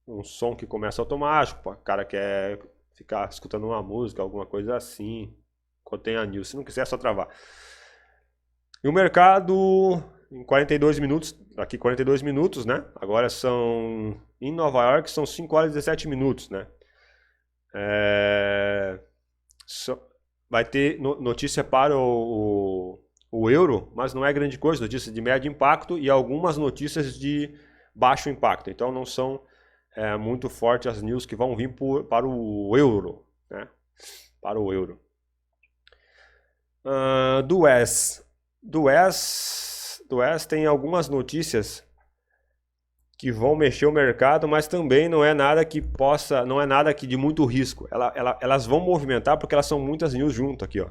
Tem um som que começa automático. O cara quer ficar escutando uma música, alguma coisa assim. Quando tem a news. Se não quiser, é só travar. E o mercado em 42 minutos, aqui 42 minutos, né? Agora são, em Nova York, são 5 horas e 17 minutos, né? Vai ter notícia para o euro, mas não é grande coisa, notícias de médio impacto e algumas notícias de baixo impacto. Então não são muito fortes as news que vão vir para o euro, né? Para o euro. Do US tem algumas notícias que vão mexer o mercado, mas também não é nada que possa, não é nada que de muito risco. Elas vão movimentar porque elas são muitas news junto aqui, ó.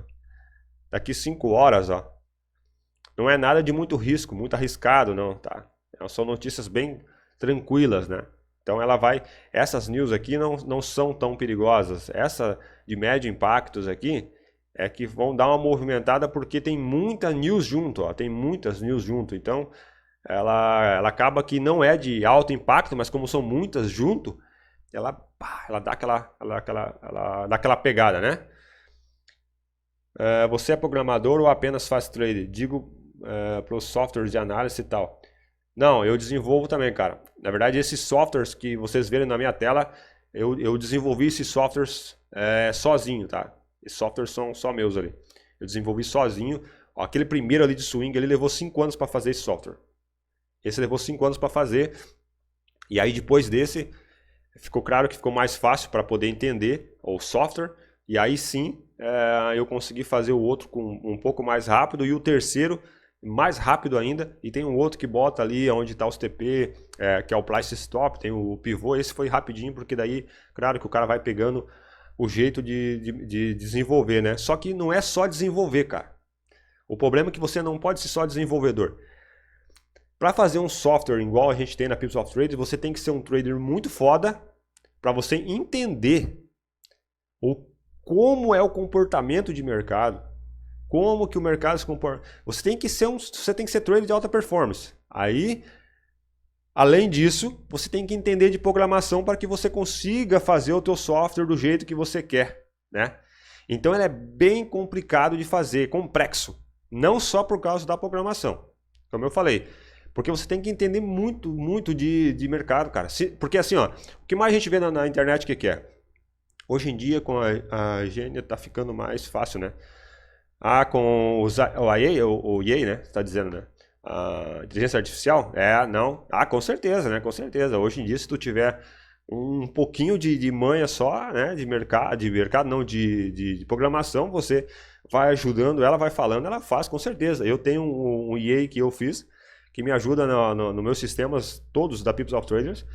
Daqui 5 horas, ó. Não é nada de muito risco, muito arriscado, não, tá? São notícias bem tranquilas, né? Então essas news aqui não são tão perigosas. Essa de médio impactos aqui é que vão dar uma movimentada porque tem muita news junto, ó, tem muitas news junto, então ela acaba que não é de alto impacto, mas como são muitas junto, ela dá aquela pegada, né? Você é programador ou apenas faz trade? Digo para os softwares de análise e tal. Não, eu desenvolvo também, cara. Na verdade, esses softwares que vocês verem na minha tela, eu desenvolvi esses softwares sozinho, tá? Esses softwares são só meus ali. Eu desenvolvi sozinho. Ó, aquele primeiro ali de swing, ele levou 5 anos para fazer esse software. Esse levou 5 anos para fazer. E aí depois desse, ficou claro que ficou mais fácil para poder entender o software. E aí sim, eu consegui fazer o outro com um pouco mais rápido. E o terceiro, mais rápido ainda. E tem um outro que bota ali onde está os TP, que é o Price Stop. Tem o pivô. Esse foi rapidinho, porque daí, claro que o cara vai pegando o jeito de desenvolver, né? Só que não é só desenvolver, cara. O problema é que você não pode ser só desenvolvedor. Para fazer um software igual a gente tem na Pips of Trade, você tem que ser um trader muito foda para você entender como é o comportamento de mercado, como que o mercado se comporta. Você tem que ser trader de alta performance. Aí, além disso, você tem que entender de programação para que você consiga fazer o teu software do jeito que você quer, né? Então ele é bem complicado de fazer, complexo. Não só por causa da programação, como eu falei. Porque você tem que entender muito, muito de mercado, cara. Porque assim, ó, o que mais a gente vê na internet, o que é? Hoje em dia, com a higiene, tá ficando mais fácil, né? Com o IA, o IA, né? Você tá dizendo, né? A inteligência artificial? Não. Com certeza, né? Com certeza. Hoje em dia, se tu tiver um pouquinho de manha só, né? De mercado não, de programação, você vai ajudando ela, vai falando, ela faz, com certeza. Eu tenho um IA que eu fiz, que me ajuda no meus sistemas todos da Pips of Traders.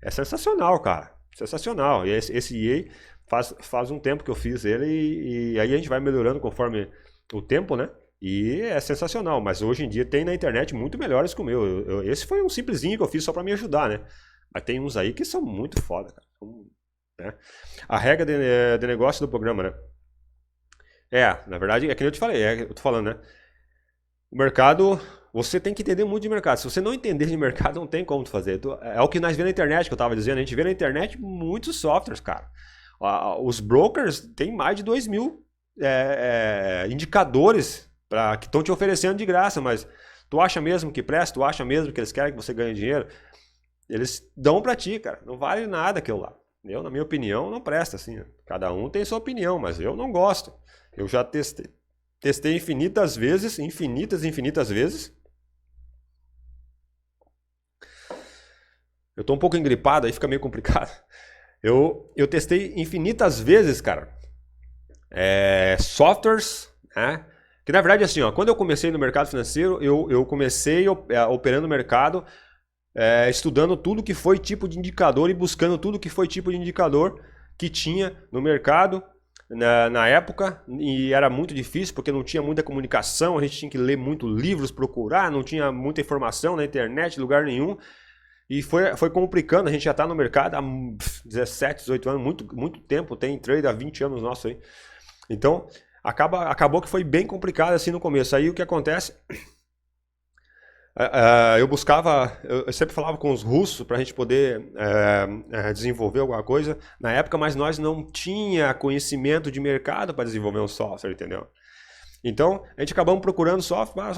É sensacional, cara. Sensacional. E esse IA faz um tempo que eu fiz ele e aí a gente vai melhorando conforme o tempo, né? E é sensacional, mas hoje em dia tem na internet muito melhores que o meu. Esse foi um simplesinho que eu fiz só para me ajudar, né? Mas tem uns aí que são muito foda, cara. Né? A regra de negócio do programa, né? Na verdade, é que eu te falei, eu tô falando, né? O mercado, você tem que entender muito de mercado. Se você não entender de mercado, não tem como tu fazer. É o que nós vemos na internet, que eu tava dizendo. A gente vê na internet muitos softwares, cara. Os brokers têm mais de 2.000 indicadores que estão te oferecendo de graça, mas tu acha mesmo que presta? Tu acha mesmo que eles querem que você ganhe dinheiro? Eles dão pra ti, cara. Não vale nada aquilo lá. Eu, na minha opinião, não presta, assim. Cada um tem sua opinião, mas eu não gosto. Eu já testei. testei infinitas vezes, infinitas vezes. Eu tô um pouco engripado, aí fica meio complicado. Eu testei infinitas vezes, cara, softwares, né? Que na verdade, assim, ó, quando eu comecei no mercado financeiro, eu comecei operando no mercado, estudando tudo que foi tipo de indicador e buscando tudo que foi tipo de indicador que tinha no mercado na época, e era muito difícil porque não tinha muita comunicação, a gente tinha que ler muito livros, procurar, não tinha muita informação na internet, lugar nenhum. E foi complicando, a gente já está no mercado há 17, 18 anos, muito tempo, tem trade há 20 anos nosso aí. Então, acabou que foi bem complicado assim no começo. Aí o que acontece? Eu sempre falava com os russos para a gente poder desenvolver alguma coisa na época, mas nós não tinha conhecimento de mercado para desenvolver um software, entendeu? Então, a gente acabamos procurando software,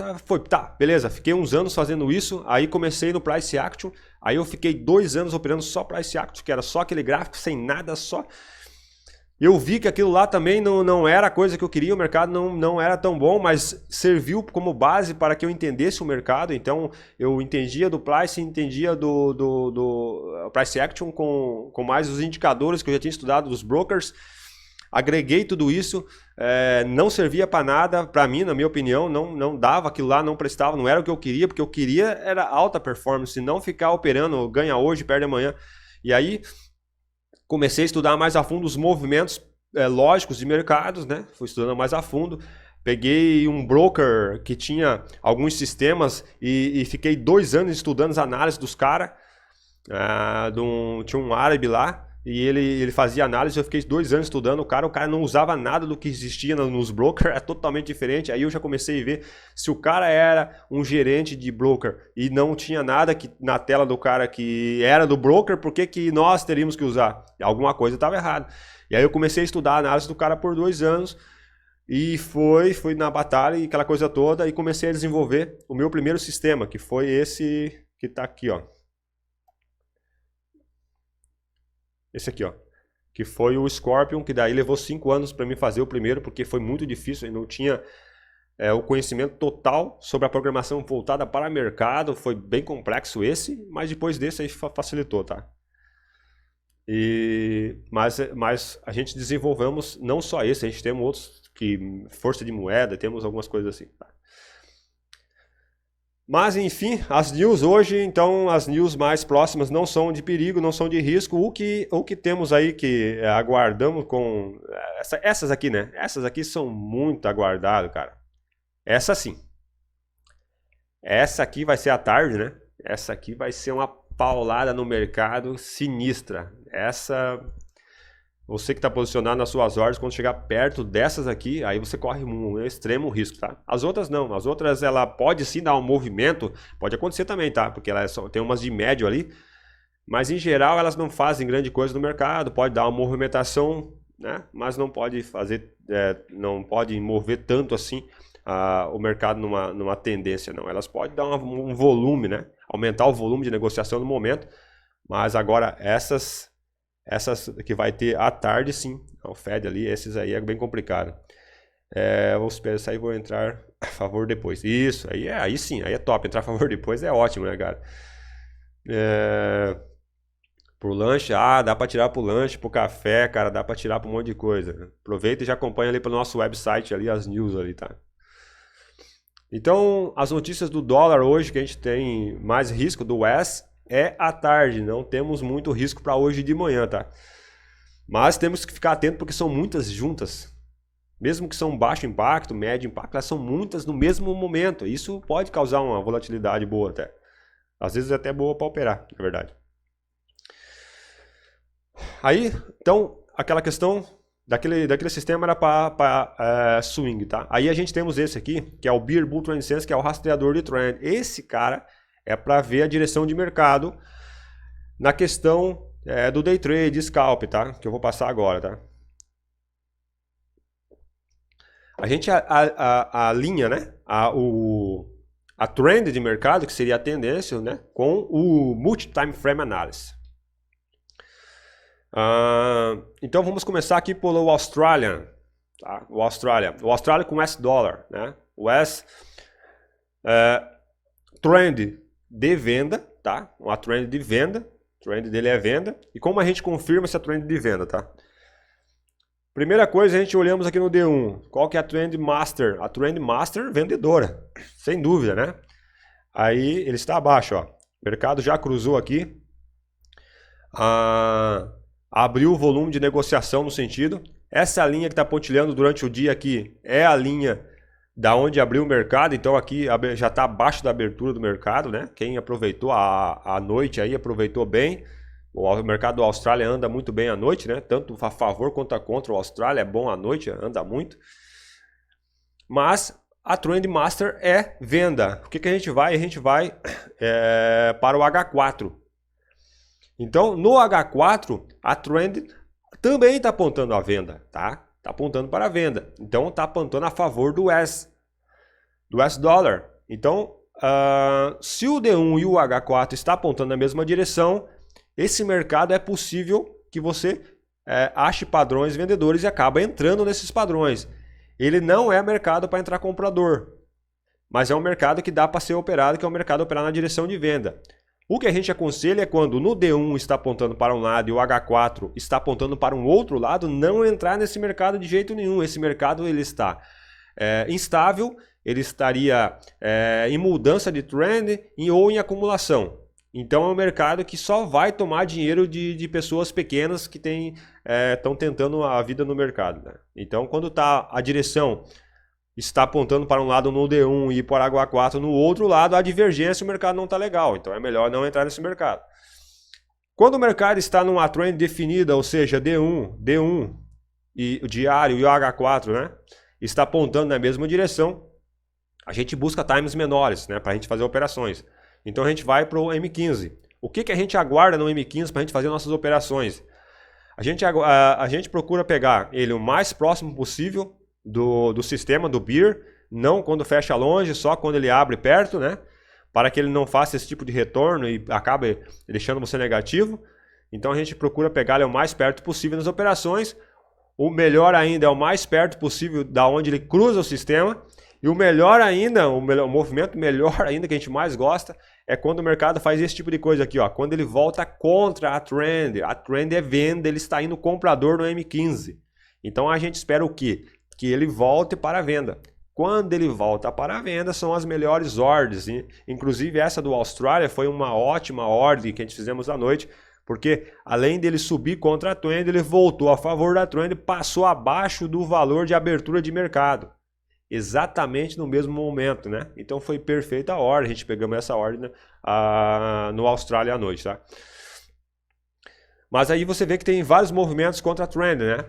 tá, beleza, fiquei uns anos fazendo isso, aí comecei no Price Action, aí eu fiquei 2 anos operando só Price Action, que era só aquele gráfico, sem nada, só. Eu vi que aquilo lá também não era a coisa que eu queria, o mercado não era tão bom, mas serviu como base para que eu entendesse o mercado, então eu entendia do Price, entendia do Price Action com mais os indicadores que eu já tinha estudado dos brokers. Agreguei tudo isso, não servia para nada, para mim, na minha opinião, não dava aquilo lá, não prestava, não era o que eu queria, porque eu queria era alta performance, não ficar operando, ganha hoje, perde amanhã. E aí comecei a estudar mais a fundo os movimentos lógicos de mercados, né? Fui estudando mais a fundo. Peguei um broker que tinha alguns sistemas e fiquei 2 anos estudando as análises dos caras. Tinha um árabe lá. E ele fazia análise, eu fiquei 2 anos estudando o cara não usava nada do que existia nos brokers, é totalmente diferente. Aí eu já comecei a ver se o cara era um gerente de broker e não tinha nada na tela do cara que era do broker, por que nós teríamos que usar? Alguma coisa estava errada. E aí eu comecei a estudar a análise do cara por 2 anos e fui na batalha e aquela coisa toda e comecei a desenvolver o meu primeiro sistema, que foi esse que está aqui, ó. Esse aqui, ó, que foi o Scorpion, que daí levou 5 anos para mim fazer o primeiro, porque foi muito difícil, eu não tinha o conhecimento total sobre a programação voltada para mercado, foi bem complexo esse, mas depois desse aí facilitou, tá? Mas a gente desenvolvemos não só esse, a gente tem outros, que força de moeda, temos algumas coisas assim, tá? Mas, enfim, as news hoje, então, as news mais próximas não são de perigo, não são de risco. O que temos aí que aguardamos com... Essas aqui, né? Essas aqui são muito aguardadas, cara. Essa sim. Essa aqui vai ser à tarde, né? Essa aqui vai ser uma paulada no mercado sinistra. Essa... Você que está posicionado nas suas ordens, quando chegar perto dessas aqui, aí você corre um extremo risco, tá? As outras não, as outras ela pode sim dar um movimento, pode acontecer também, tá? Porque ela tem umas de médio ali, mas em geral elas não fazem grande coisa no mercado, pode dar uma movimentação, né? Mas não pode fazer, não pode mover tanto assim o mercado numa tendência, não. Elas podem dar um volume, né? Aumentar o volume de negociação no momento, mas agora essas que vai ter à tarde, sim. O Fed ali, esses aí é bem complicado. Vou esperar isso aí, vou entrar a favor depois. Isso, aí sim, aí é top. Entrar a favor depois é ótimo, né, cara? Pro lanche, dá pra tirar pro lanche, pro café, cara, dá pra tirar pro um monte de coisa. Aproveita e já acompanha ali pelo nosso website ali, as news ali, tá? Então, as notícias do dólar hoje, que a gente tem mais risco do WES, é à tarde, não temos muito risco para hoje de manhã, tá? Mas temos que ficar atento porque são muitas juntas. Mesmo que são baixo impacto, médio impacto, elas são muitas no mesmo momento. Isso pode causar uma volatilidade boa até. Às vezes é até boa para operar, na verdade. Aí, então, aquela questão daquele sistema era para swing, tá? Aí a gente temos esse aqui, que é o Bear Bull Trend Sense, que é o rastreador de trend. Esse cara é para ver a direção de mercado na questão do day trade, scalp, tá? Que eu vou passar agora, tá? A gente alinha, né? A trend de mercado, que seria a tendência, né? Com o Multi-Time Frame Analysis. Então vamos começar aqui pelo Australian. tá? O Austrália com US dólar, né? O US trend de venda, tá? Uma trend de venda, o trend dele é venda. E como a gente confirma essa trend de venda, tá? Primeira coisa, a gente olhamos aqui no D1, qual que é a Trend Master? A Trend Master vendedora, sem dúvida, né? Aí ele está abaixo, ó. O mercado já cruzou aqui, abriu o volume de negociação no sentido. Essa linha que está pontilhando durante o dia aqui é a linha da onde abriu o mercado, então aqui já está abaixo da abertura do mercado, né? Quem aproveitou a noite aí aproveitou bem. O mercado da Austrália anda muito bem à noite, né? Tanto a favor quanto contra o Austrália é bom à noite, anda muito. Mas a Trend Master é venda. O que a gente vai? A gente vai para o H4. Então, no H4, a Trend também está apontando a venda, tá? Está apontando para a venda. Então, está apontando a favor do US dólar. Então, se o D1 e o H4 estão apontando na mesma direção, esse mercado é possível que você ache padrões vendedores e acaba entrando nesses padrões. Ele não é mercado para entrar comprador, mas é um mercado que dá para ser operado, que é um mercado operar na direção de venda. O que a gente aconselha é quando no D1 está apontando para um lado e o H4 está apontando para um outro lado, não entrar nesse mercado de jeito nenhum. Esse mercado ele está instável, ele estaria em mudança de trend ou em acumulação. Então é um mercado que só vai tomar dinheiro de pessoas pequenas que estão tentando a vida no mercado, né? Então quando a direção está apontando para um lado no D1 e para o H4 no outro lado, a divergência, o mercado não está legal. Então é melhor não entrar nesse mercado. Quando o mercado está numa trend definida, ou seja, D1 e o diário e o H4, né, está apontando na mesma direção, a gente busca times menores, né, para a gente fazer operações. Então a gente vai para o M15. O que a gente aguarda no M15 para a gente fazer nossas operações? A gente procura pegar ele o mais próximo possível do sistema, do BIR, não quando fecha longe, só quando ele abre perto, né? Para que ele não faça esse tipo de retorno e acabe deixando você negativo. Então a gente procura pegar ele o mais perto possível nas operações. O melhor ainda é o mais perto possível da onde ele cruza o sistema. E o melhor ainda, o movimento melhor ainda que a gente mais gosta é quando o mercado faz esse tipo de coisa aqui, ó. Quando ele volta contra a trend é venda, ele está indo comprador no M15. Então a gente espera o quê? Que ele volte para a venda. Quando ele volta para a venda, são as melhores ordens. Inclusive essa do Austrália foi uma ótima ordem que a gente fizemos à noite, porque além dele subir contra a trend, ele voltou a favor da trend, passou abaixo do valor de abertura de mercado. Exatamente no mesmo momento, né? Então foi perfeita a ordem, a gente pegamos essa ordem, né, no Austrália à noite, tá? Mas aí você vê que tem vários movimentos contra a trend, né?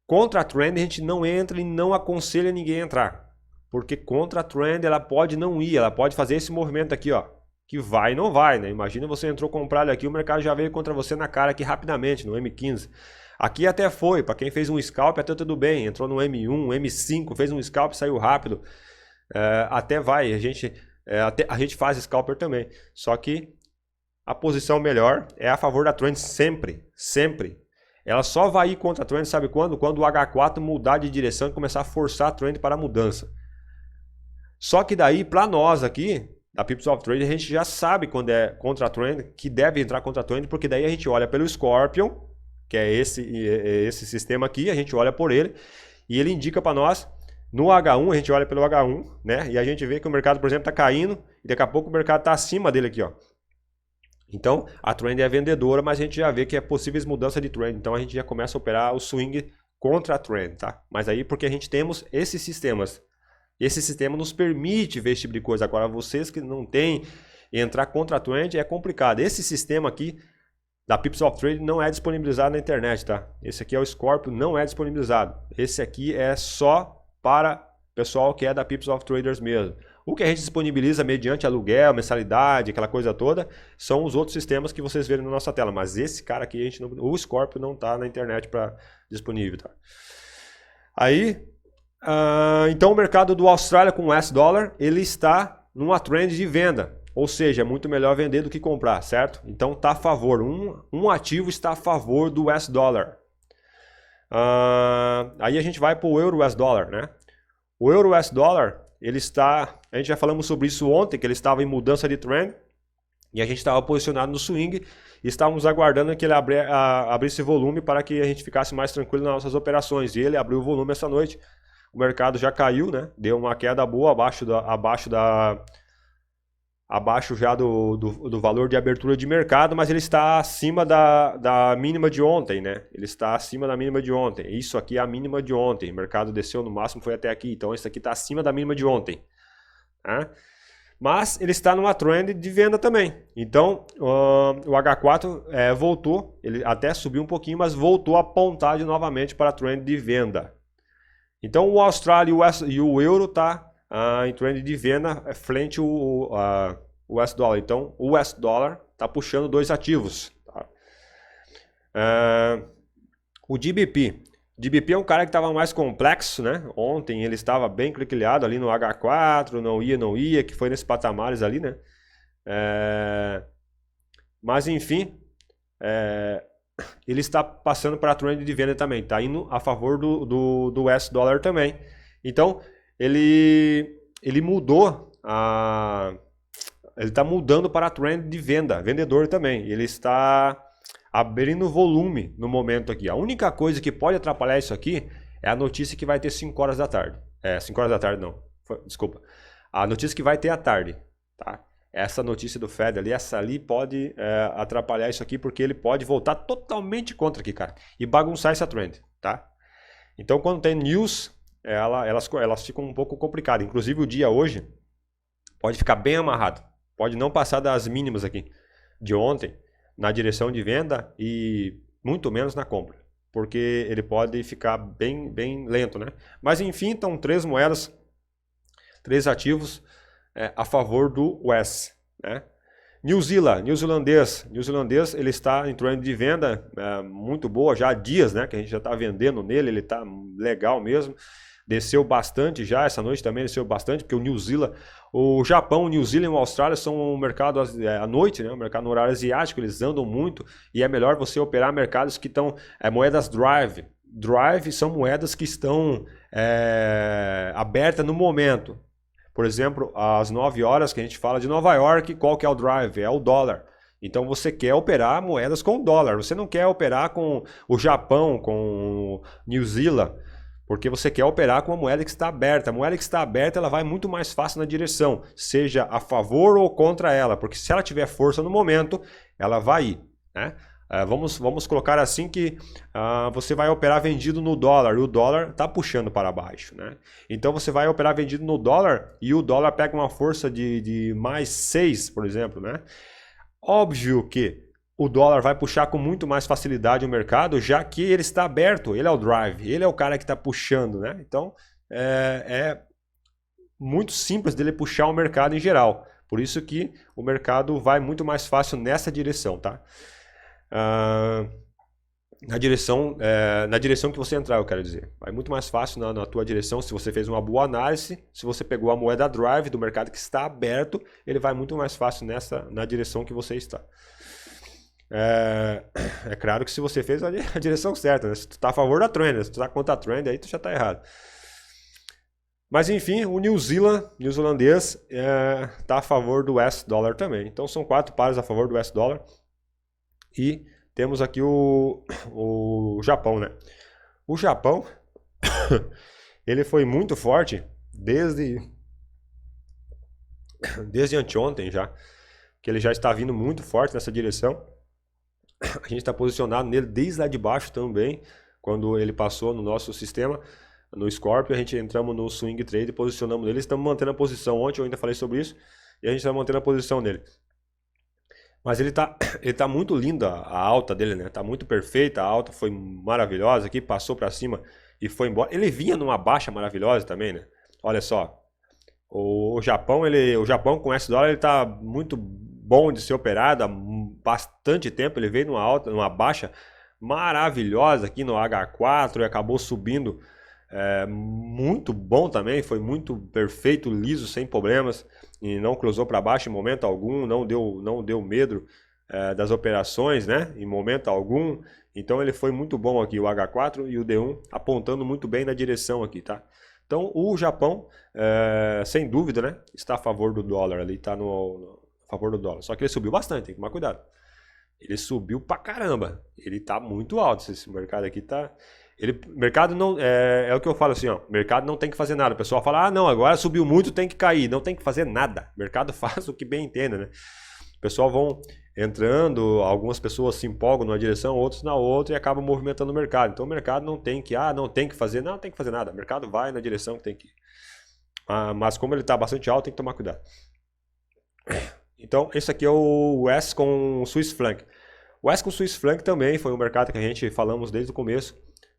Contra a trend a gente não entra e não aconselha ninguém a entrar. Porque contra a trend ela pode não ir, ela pode fazer esse movimento aqui, ó. Que vai e não vai, né? Imagina você entrou comprado aqui, o mercado já veio contra você na cara aqui rapidamente, no M15. Aqui até foi, para quem fez um scalp até tudo bem, entrou no M1, M5, fez um scalp, saiu rápido. Até vai, a gente faz scalper também. Só que a posição melhor é a favor da trend sempre, sempre. Ela só vai ir contra a trend, sabe quando? Quando o H4 mudar de direção e começar a forçar a trend para a mudança. Só que daí, para nós aqui, da Pips of Trade, a gente já sabe quando é contra a trend, que deve entrar contra a trend, porque daí a gente olha pelo Scorpion, que é esse sistema aqui, a gente olha por ele, e ele indica para nós, no H1, a gente olha pelo H1, né? E a gente vê que o mercado, por exemplo, está caindo, e daqui a pouco o mercado está acima dele aqui, ó. Então, a trend é vendedora, mas a gente já vê que é possíveis mudança de trend. Então, a gente já começa a operar o swing contra a trend, tá? Mas aí, porque a gente temos esses sistemas. Esse sistema nos permite ver esse tipo de coisa. Agora, vocês que não têm, entrar contra a trend é complicado. Esse sistema aqui, da Pips of Trade, não é disponibilizado na internet, tá? Esse aqui é o Scorpio, não é disponibilizado. Esse aqui é só para pessoal que é da Pips of Traders mesmo. O que a gente disponibiliza mediante aluguel, mensalidade, aquela coisa toda, são os outros sistemas que vocês verem na nossa tela. Mas esse cara aqui, o Scorpio não está na internet disponível. Tá? Aí, então o mercado do Austrália com US dólar, ele está numa trend de venda. Ou seja, é muito melhor vender do que comprar, certo? Então está a favor. Um ativo está a favor do US dólar. Aí a gente vai para o euro US dólar, né? O euro US dólar, ele está, a gente já falamos sobre isso ontem, que ele estava em mudança de trend, e a gente estava posicionado no swing, e estávamos aguardando que ele abrisse volume para que a gente ficasse mais tranquilo nas nossas operações. E ele abriu o volume essa noite, o mercado já caiu, né? Deu uma queda boa abaixo já do valor de abertura de mercado, mas ele está acima da mínima de ontem, né? Ele está acima da mínima de ontem. Isso aqui é a mínima de ontem. O mercado desceu no máximo, foi até aqui. Então, isso aqui está acima da mínima de ontem. Tá? Mas ele está numa trend de venda também. Então, o H4 voltou, ele até subiu um pouquinho, mas voltou a apontar novamente para a trend de venda. Então, o Austrália e o euro tá em trend de venda frente ao US dólar. Então, o US dólar está puxando dois ativos. Tá? O GBP. GBP é um cara que estava mais complexo, né? Ontem ele estava bem cliquilhado ali no H4, não ia, que foi nesses patamares ali, né? Mas enfim, ele está passando para a trend de venda também, está indo a favor do US dólar também. Então, ele mudou ele está mudando para a trend de venda, vendedor também. Ele está abrindo volume no momento aqui. A única coisa que pode atrapalhar isso aqui é a notícia que vai ter 5 horas da tarde. 5 horas da tarde não, desculpa. A notícia que vai ter à tarde, tá? Essa notícia do Fed ali, essa ali pode atrapalhar isso aqui, porque ele pode voltar totalmente contra aqui, cara, e bagunçar essa trend, tá? Então, quando tem news, elas ficam um pouco complicadas. Inclusive, o dia hoje pode ficar bem amarrado. Pode não passar das mínimas aqui de ontem, na direção de venda e muito menos na compra, porque ele pode ficar bem lento, né? Mas, enfim, estão 3 moedas, 3 ativos a favor do US, né? Neozelandês, ele está em trend de venda muito boa, já há dias, né, que a gente já está vendendo nele, ele está legal mesmo, desceu bastante já, essa noite também desceu bastante, porque o Japão, o New Zealand e a Austrália são um mercado à noite, né, um mercado no horário asiático, eles andam muito, e é melhor você operar mercados que estão, moedas drive são moedas que estão abertas no momento. Por exemplo, às 9 horas que a gente fala de Nova York, qual que é o drive? É o dólar. Então você quer operar moedas com dólar, você não quer operar com o Japão, com o New Zealand, porque você quer operar com a moeda que está aberta. A moeda que está aberta, ela vai muito mais fácil na direção, seja a favor ou contra ela, porque se ela tiver força no momento, ela vai ir, né? Vamos colocar assim que você vai operar vendido no dólar e o dólar está puxando para baixo, né? Então você vai operar vendido no dólar e o dólar pega uma força de mais 6, por exemplo, né? Óbvio que o dólar vai puxar com muito mais facilidade o mercado, já que ele está aberto, ele é o drive, ele é o cara que está puxando, né? Então é muito simples dele puxar o mercado em geral. Por isso que o mercado vai muito mais fácil nessa direção, tá? Na direção que você entrar, eu quero dizer. Vai muito mais fácil na tua direção se você fez uma boa análise, se você pegou a moeda drive do mercado que está aberto, ele vai muito mais fácil na direção que você está. É claro que se você fez a direção certa, né? Se tu está a favor da trend, se tu está contra a trend, aí tu já está errado. Mas enfim, o neozelandês está a favor do US dólar também. Então são 4 pares a favor do US dólar. E temos aqui o Japão, né? O Japão, ele foi muito forte desde anteontem já, que ele já está vindo muito forte nessa direção. A gente está posicionado nele desde lá de baixo também, quando ele passou no nosso sistema, no Scorpio, a gente entramos no Swing Trade e posicionamos nele. Estamos mantendo a posição, ontem eu ainda falei sobre isso, e a gente está mantendo a posição nele. Mas ele tá muito lindo a alta dele, né? Tá muito perfeita, a alta foi maravilhosa aqui, passou para cima e foi embora. Ele vinha numa baixa maravilhosa também, né? Olha só, o Japão com esse dólar ele tá muito bom de ser operado há bastante tempo. Ele veio numa baixa maravilhosa aqui no H4 e acabou subindo muito bom também, foi muito perfeito, liso, sem problemas, e não cruzou para baixo em momento algum, não deu medo das operações, né? Em momento algum. Então ele foi muito bom aqui, o H4 e o D1, apontando muito bem na direção aqui, tá? Então o Japão, sem dúvida, né? Está a favor do dólar ali, está a favor do dólar. Só que ele subiu bastante, tem que tomar cuidado. Ele subiu pra caramba. Ele tá muito alto. Esse mercado aqui tá... mercado não... É o que eu falo assim, ó. Mercado não tem que fazer nada. O pessoal fala, ah, não, agora subiu muito, tem que cair. Não tem que fazer nada. O mercado faz o que bem entenda, né? O pessoal vão entrando, algumas pessoas se empolgam numa direção, outros na outra e acabam movimentando o mercado. Então o mercado não tem que, não tem que fazer, não tem que fazer nada. O mercado vai na direção que tem que ir. Mas como ele está bastante alto, tem que tomar cuidado. Então esse aqui é o US com o Swiss Franc. O US com o Swiss Franc também foi um mercado que a gente falamos desde o começo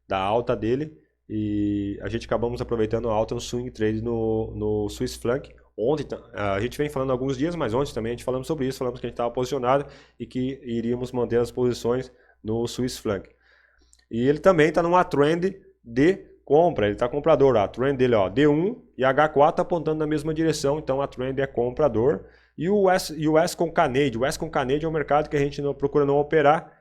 da alta dele e a gente acabamos aproveitando a alta no swing trade no Swiss Franc. Ontem, a gente vem falando há alguns dias, mas ontem também a gente falamos sobre isso, falamos que a gente estava posicionado e que iríamos manter as posições no Swiss Franc. E ele também está numa trend de compra, ele está comprador, a trend dele, ó, D1 e H4 apontando na mesma direção, então a trend é comprador. E o US com Canadian, o US com Canadian é um mercado que a gente procura não operar,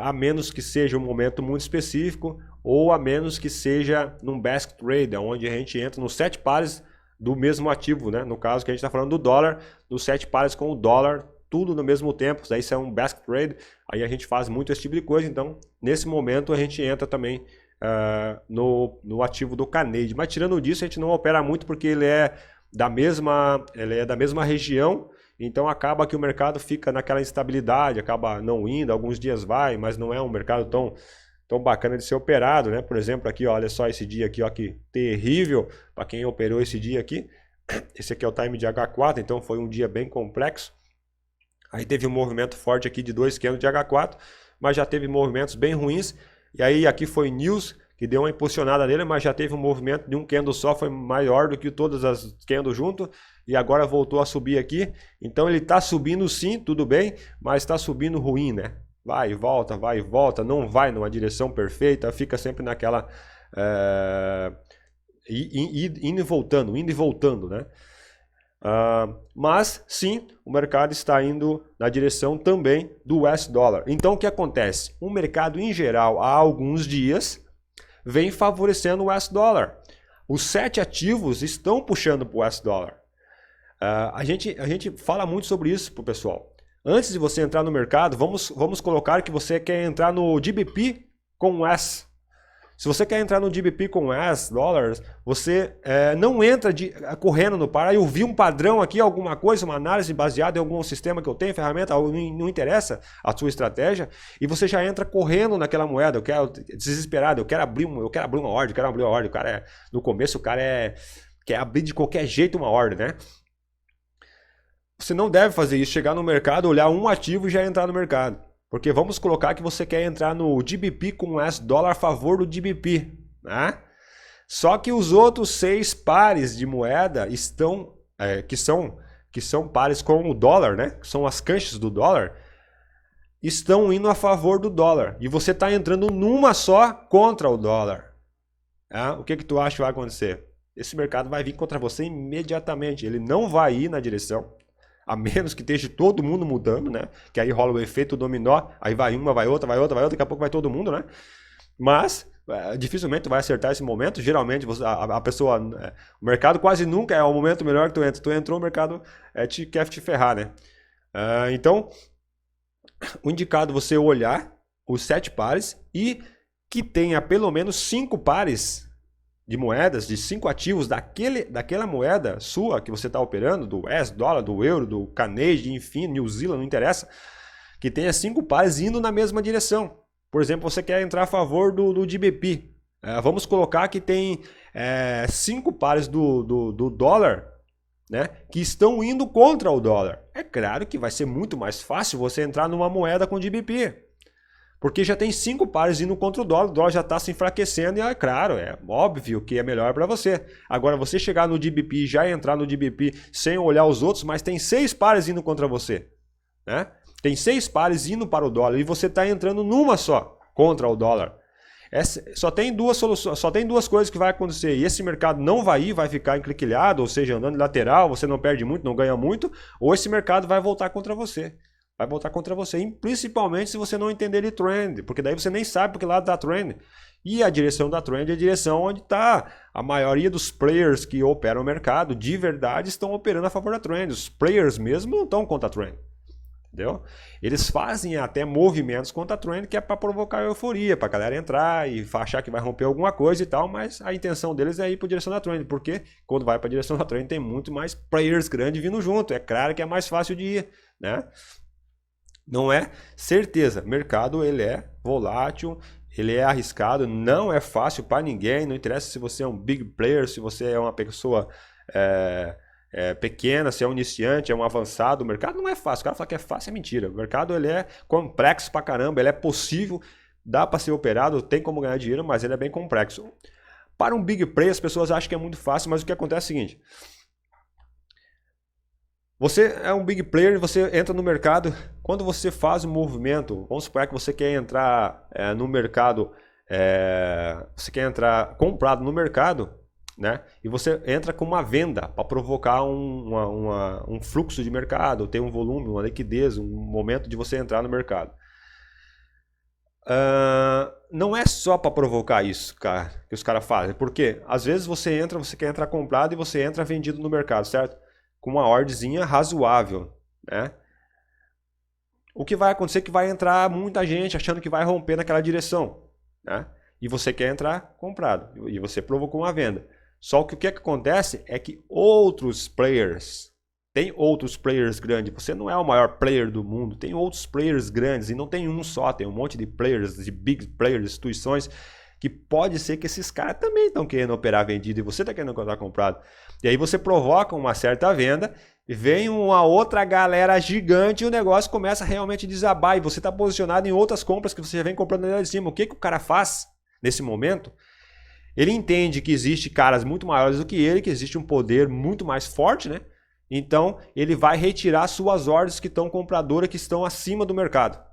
a menos que seja um momento muito específico ou a menos que seja num basket trade, onde a gente entra nos 7 pares do mesmo ativo, né? No caso que a gente está falando do dólar, nos 7 pares com o dólar, tudo no mesmo tempo, daí isso é um basket trade, aí a gente faz muito esse tipo de coisa, então nesse momento a gente entra também no ativo do Canadian, mas tirando disso a gente não opera muito porque ele é da mesma região, então acaba que o mercado fica naquela instabilidade, acaba não indo, alguns dias vai, mas não é um mercado tão bacana de ser operado, né? Por exemplo, aqui, ó, olha só esse dia aqui, ó, que terrível para quem operou esse dia aqui. Esse aqui é o time de H4, então foi um dia bem complexo. Aí teve um movimento forte aqui de 2 candles de H4, mas já teve movimentos bem ruins. E aí aqui foi News, que deu uma impulsionada nele, mas já teve um movimento de um candle só, foi maior do que todas as candles junto, e agora voltou a subir aqui. Então ele está subindo sim, tudo bem, mas está subindo ruim, né? Vai e volta, não vai numa direção perfeita, fica sempre naquela... indo e voltando, né? Mas sim, o mercado está indo na direção também do US dólar. Então o que acontece? O mercado em geral, há alguns dias, vem favorecendo o US dólar. Os 7 ativos estão puxando para o US dólar. A gente fala muito sobre isso para o pessoal. Antes de você entrar no mercado, vamos colocar que você quer entrar no GBP com US. Se você quer entrar no GBP com US dólares, você não entra correndo no par. Eu vi um padrão aqui, alguma coisa, uma análise baseada em algum sistema que eu tenho, ferramenta, não interessa a sua estratégia, e você já entra correndo naquela moeda. Eu quero desesperado, eu quero abrir uma ordem, O cara no começo o cara quer abrir de qualquer jeito uma ordem, né? Você não deve fazer isso, chegar no mercado, olhar um ativo e já entrar no mercado. Porque vamos colocar que você quer entrar no GBP com US dólar a favor do GBP, né? Só que os outros 6 pares de moeda estão, que são pares com o dólar, né? Que são as canchas do dólar, estão indo a favor do dólar. E você está entrando numa só contra o dólar. O que tu acha que vai acontecer? Esse mercado vai vir contra você imediatamente. Ele não vai ir na direção, a menos que esteja todo mundo mudando, né? Que aí rola o efeito dominó, aí vai uma, vai outra, daqui a pouco vai todo mundo, né? Mas dificilmente vai acertar esse momento. Geralmente a pessoa, o mercado quase nunca é o momento melhor que tu entra. Tu entrou, o mercado quer te ferrar, né? Então, o indicado é você olhar os 7 pares e que tenha pelo menos 5 pares de moedas, de 5 ativos daquela moeda sua que você está operando, do US dólar, do euro, do Canadian, enfim, New Zealand, não interessa, que tenha 5 pares indo na mesma direção. Por exemplo, você quer entrar a favor do GBP. Vamos colocar que tem 5 pares do dólar, né, que estão indo contra o dólar. É claro que vai ser muito mais fácil você entrar numa moeda com GBP. Porque já tem 5 pares indo contra o dólar já está se enfraquecendo e é claro, é óbvio que é melhor para você. Agora você chegar no GBP e já entrar no GBP sem olhar os outros, mas tem 6 pares indo contra você, né? Tem 6 pares indo para o dólar e você está entrando numa só contra o dólar. Só tem duas soluções, só tem 2 coisas que vai acontecer. E esse mercado não vai ir, vai ficar encliquilhado, ou seja, andando lateral, você não perde muito, não ganha muito, ou esse mercado vai voltar contra você. Vai voltar contra você, e principalmente se você não entender de trend, porque daí você nem sabe porque lado da trend. E a direção da trend é a direção onde está a maioria dos players que operam o mercado, de verdade, estão operando a favor da trend. Os players mesmo não estão contra a trend. Entendeu? Eles fazem até movimentos contra a trend que é para provocar euforia, para a galera entrar e achar que vai romper alguma coisa e tal, mas a intenção deles é ir para a direção da trend, porque quando vai para a direção da trend tem muito mais players grandes vindo junto, é claro que é mais fácil de ir, né? Não é certeza, mercado ele é volátil, ele é arriscado, não é fácil para ninguém, não interessa se você é um big player, se você é uma pessoa pequena, se é um iniciante, é um avançado, o mercado não é fácil. O cara fala que é fácil, é mentira. O mercado ele é complexo pra caramba, ele é possível, dá para ser operado, tem como ganhar dinheiro, mas ele é bem complexo. Para um big player, as pessoas acham que é muito fácil, mas o que acontece é o seguinte: você é um big player, você entra no mercado, quando você faz um movimento, vamos supor que você quer entrar no mercado, você quer entrar comprado no mercado, né? E você entra com uma venda para provocar um fluxo de mercado, ter um volume, uma liquidez, um momento de você entrar no mercado. Não é só para provocar isso, cara, que os caras fazem. Porque às vezes você quer entrar comprado e você entra vendido no mercado, certo? Com uma ordemzinha razoável, né? O que vai acontecer é que vai entrar muita gente achando que vai romper naquela direção, né? E você quer entrar comprado e você provocou uma venda. Só que o que acontece é que tem outros players grandes. Você não é o maior player do mundo, tem outros players grandes e não tem um só, tem um monte de players, de big players, instituições, que pode ser que esses caras também estão querendo operar vendido e você está querendo operar comprado. E aí você provoca uma certa venda, vem uma outra galera gigante e o negócio começa a realmente desabar e você está posicionado em outras compras que você já vem comprando lá de cima. O que o cara faz nesse momento? Ele entende que existe caras muito maiores do que ele, que existe um poder muito mais forte, né? Então, ele vai retirar suas ordens que estão compradoras, que estão acima do mercado.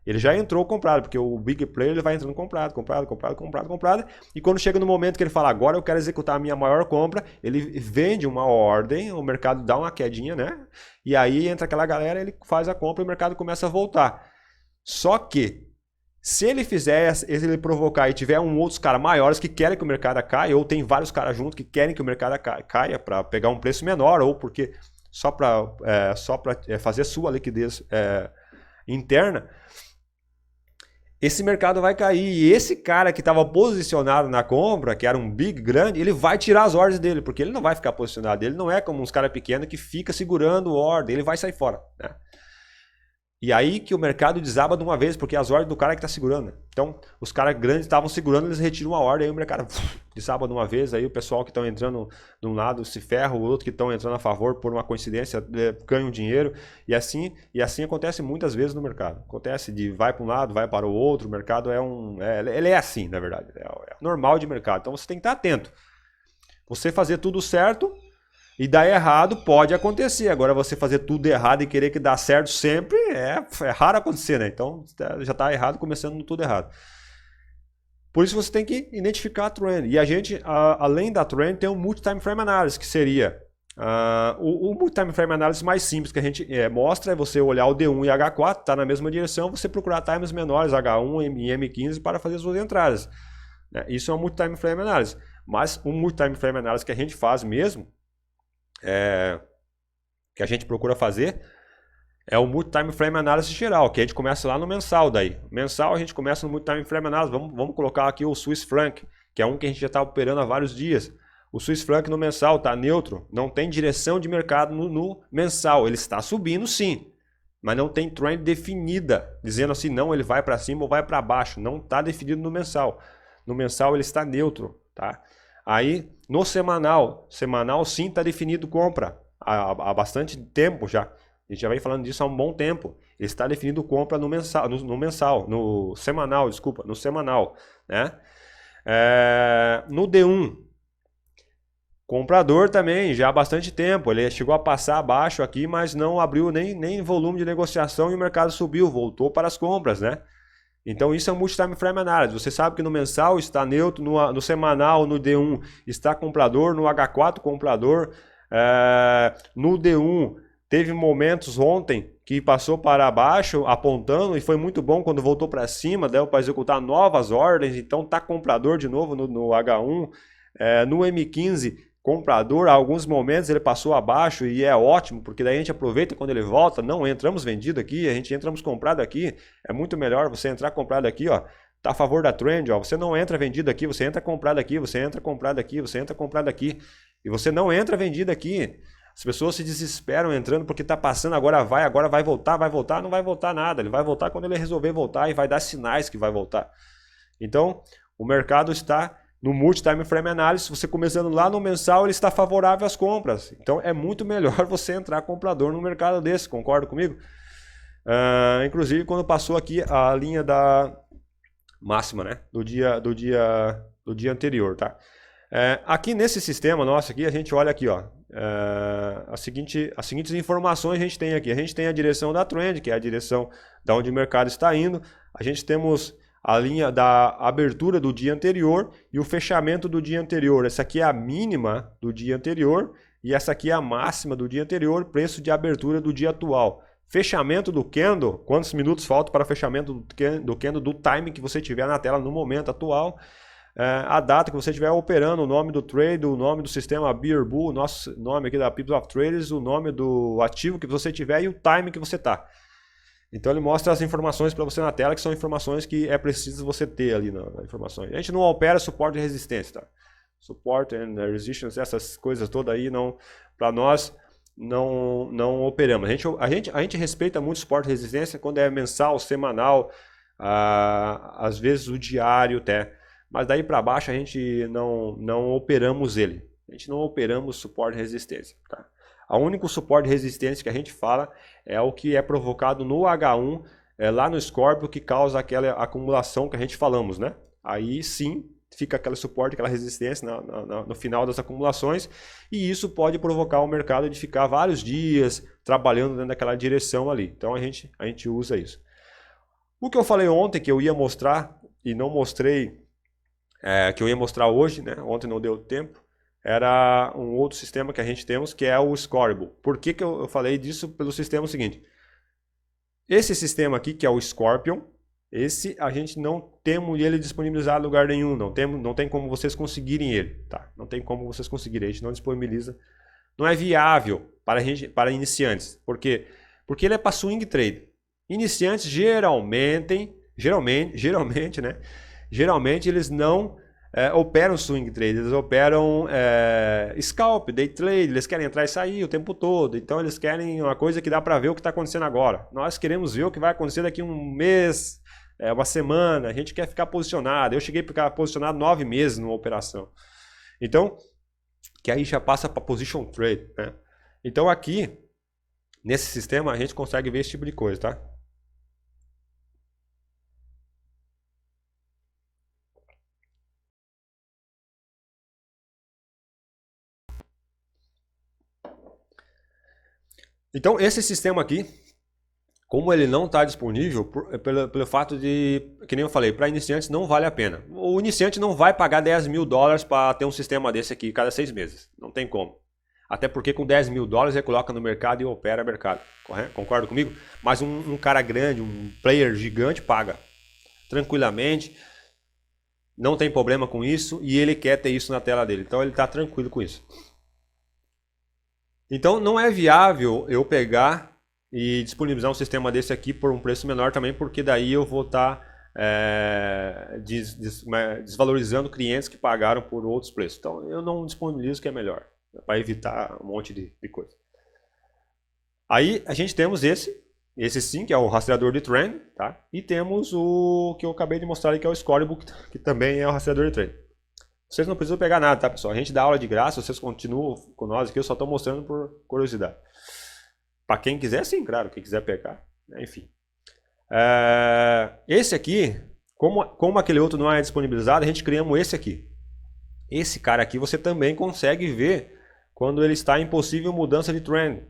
Ele já entrou comprado, porque o big player ele vai entrando comprado. E quando chega no momento que ele fala, agora eu quero executar a minha maior compra, ele vende uma ordem, o mercado dá uma quedinha, né? E aí entra aquela galera, ele faz a compra e o mercado começa a voltar. Só que, se ele provocar e tiver outros caras maiores que querem que o mercado caia, ou tem vários caras juntos que querem que o mercado caia para pegar um preço menor, ou porque só para fazer sua liquidez interna, esse mercado vai cair. E esse cara que estava posicionado na compra, que era um big grande, ele vai tirar as ordens dele, porque ele não vai ficar posicionado. Ele não é como uns caras pequenos que fica segurando ordem, ele vai sair fora, né? E aí que o mercado desaba de uma vez, porque as ordens do cara que está segurando. Então, os caras grandes estavam segurando, eles retiram a ordem, aí o mercado desaba de uma vez, aí o pessoal que estão entrando de um lado se ferra, o outro que estão entrando a favor por uma coincidência ganham dinheiro, e assim acontece muitas vezes no mercado. Acontece de vai para um lado, vai para o outro, o mercado ele é assim, na verdade, é normal de mercado. Então você tem que estar atento. Você fazer tudo certo e dar errado pode acontecer. Agora você fazer tudo errado e querer que dá certo sempre é raro acontecer, né? Então já está errado começando no tudo errado. Por isso você tem que identificar a trend. E a gente, além da trend, tem um multi-time frame analysis, que seria o multi-time frame analysis mais simples que a gente mostra é você olhar o D1 e H4, está na mesma direção, você procurar times menores, H1 e M15 para fazer as suas entradas. Isso é um multi-time frame analysis. Mas um multi-time frame analysis que a gente faz mesmo, que a gente procura fazer, é o multi-time frame analysis geral, que a gente começa lá no mensal daí. Mensal a gente começa no multi-time frame analysis, vamos colocar aqui o Swiss franc, que é um que a gente já está operando há vários dias. O Swiss franc no mensal está neutro, não tem direção de mercado no mensal, ele está subindo sim, mas não tem trend definida, dizendo assim, não, ele vai para cima ou vai para baixo, não está definido no mensal. No mensal ele está neutro, tá? Aí, no semanal sim está definido compra, há bastante tempo já. A gente já vem falando disso há um bom tempo. Ele está definido compra no semanal, né? No D1, comprador também, já há bastante tempo. Ele chegou a passar abaixo aqui, mas não abriu nem volume de negociação e o mercado subiu, voltou para as compras, né? Então isso é um multi-time frame analysis. Você sabe que no mensal está neutro, no semanal, no D1 está comprador, no H4 comprador, no D1 Teve momentos ontem que passou para baixo, apontando, e foi muito bom quando voltou para cima, deu para executar novas ordens, então tá comprador de novo no H1, no M15, comprador, alguns momentos ele passou abaixo e é ótimo, porque daí a gente aproveita quando ele volta, não entramos vendido aqui, a gente entramos comprado aqui, é muito melhor você entrar comprado aqui, ó, tá a favor da trend, ó, você não entra vendido aqui, você entra comprado aqui, você entra comprado aqui, você entra comprado aqui, e você não entra vendido aqui. As pessoas se desesperam entrando porque está passando, agora vai voltar, não vai voltar nada. Ele vai voltar quando ele resolver voltar e vai dar sinais que vai voltar. Então, o mercado está no Multi-Time Frame Analysis, você começando lá no mensal, ele está favorável às compras. Então, é muito melhor você entrar comprador no mercado desse, concorda comigo? Inclusive, quando passou aqui a linha da máxima, né? Do dia anterior, tá? Aqui nesse sistema nosso aqui, a gente olha aqui, ó, as seguintes informações a gente tem aqui. A gente tem a direção da trend, que é a direção da onde o mercado está indo. A gente temos a linha da abertura do dia anterior e o fechamento do dia anterior. Essa aqui é a mínima do dia anterior e essa aqui é a máxima do dia anterior, preço de abertura do dia atual. Fechamento do candle, quantos minutos faltam para o fechamento do candle, do time que você tiver na tela no momento atual. A data que você estiver operando, o nome do trade, o nome do sistema Bear Bull, o nosso nome aqui da People of Traders, o nome do ativo que você tiver e o time que você está. Então ele mostra as informações para você na tela, que são informações que é preciso você ter ali na informação. A gente não opera suporte e resistência, tá? Suporte and resistance, essas coisas todas aí, para nós não operamos. A gente respeita muito suporte e resistência quando é mensal, semanal, às vezes o diário até. Mas daí para baixo a gente não operamos ele. A gente não operamos suporte e resistência. Tá? O único suporte e resistência que a gente fala é o que é provocado no H1, lá no Scorpio, que causa aquela acumulação que a gente falamos, né? Aí sim fica aquele suporte, aquela resistência no final das acumulações, e isso pode provocar o mercado de ficar vários dias trabalhando dentro daquela direção ali. Então a gente usa isso. O que eu falei ontem que eu ia mostrar e não mostrei, que eu ia mostrar hoje, né? Ontem não deu tempo, era um outro sistema que a gente temos, que é o Scorable. Por que eu falei disso? Pelo sistema seguinte. Esse sistema aqui, que é o Scorpion, esse a gente não temos ele disponibilizado em lugar nenhum, não tem como vocês conseguirem ele, tá? Não tem como vocês conseguirem, a gente não disponibiliza. Não é viável para iniciantes. Por quê? Porque ele é para swing trade. Iniciantes geralmente, né? Geralmente eles não operam swing trade, eles operam scalp, day trade, eles querem entrar e sair o tempo todo, então eles querem uma coisa que dá para ver o que está acontecendo agora. Nós queremos ver o que vai acontecer daqui um mês, uma semana, a gente quer ficar posicionado. Eu cheguei a ficar posicionado 9 meses numa operação. Então, que aí já passa para position trade, né? Então aqui, nesse sistema, a gente consegue ver esse tipo de coisa, tá? Então, esse sistema aqui, como ele não está disponível, pelo fato de, que nem eu falei, para iniciantes não vale a pena. O iniciante não vai pagar $10 mil para ter um sistema desse aqui cada 6 meses. Não tem como. Até porque com $10 mil ele coloca no mercado e opera mercado. Correto? Concorda comigo? Mas um cara grande, um player gigante paga tranquilamente. Não tem problema com isso e ele quer ter isso na tela dele. Então ele está tranquilo com isso. Então não é viável eu pegar e disponibilizar um sistema desse aqui por um preço menor também, porque daí eu vou estar desvalorizando clientes que pagaram por outros preços. Então eu não disponibilizo, que é melhor, para evitar um monte de coisa. Aí a gente temos esse sim, que é o rastreador de trend, tá? E temos o que eu acabei de mostrar aí, que é o Scorebook, que também é o rastreador de trend. Vocês não precisam pegar nada, tá, pessoal? A gente dá aula de graça, vocês continuam com nós aqui, eu só estou mostrando por curiosidade. Para quem quiser, sim, claro, quem quiser pegar, enfim. Esse aqui, como aquele outro não é disponibilizado, a gente criamos esse aqui. Esse cara aqui você também consegue ver quando ele está em possível mudança de trend.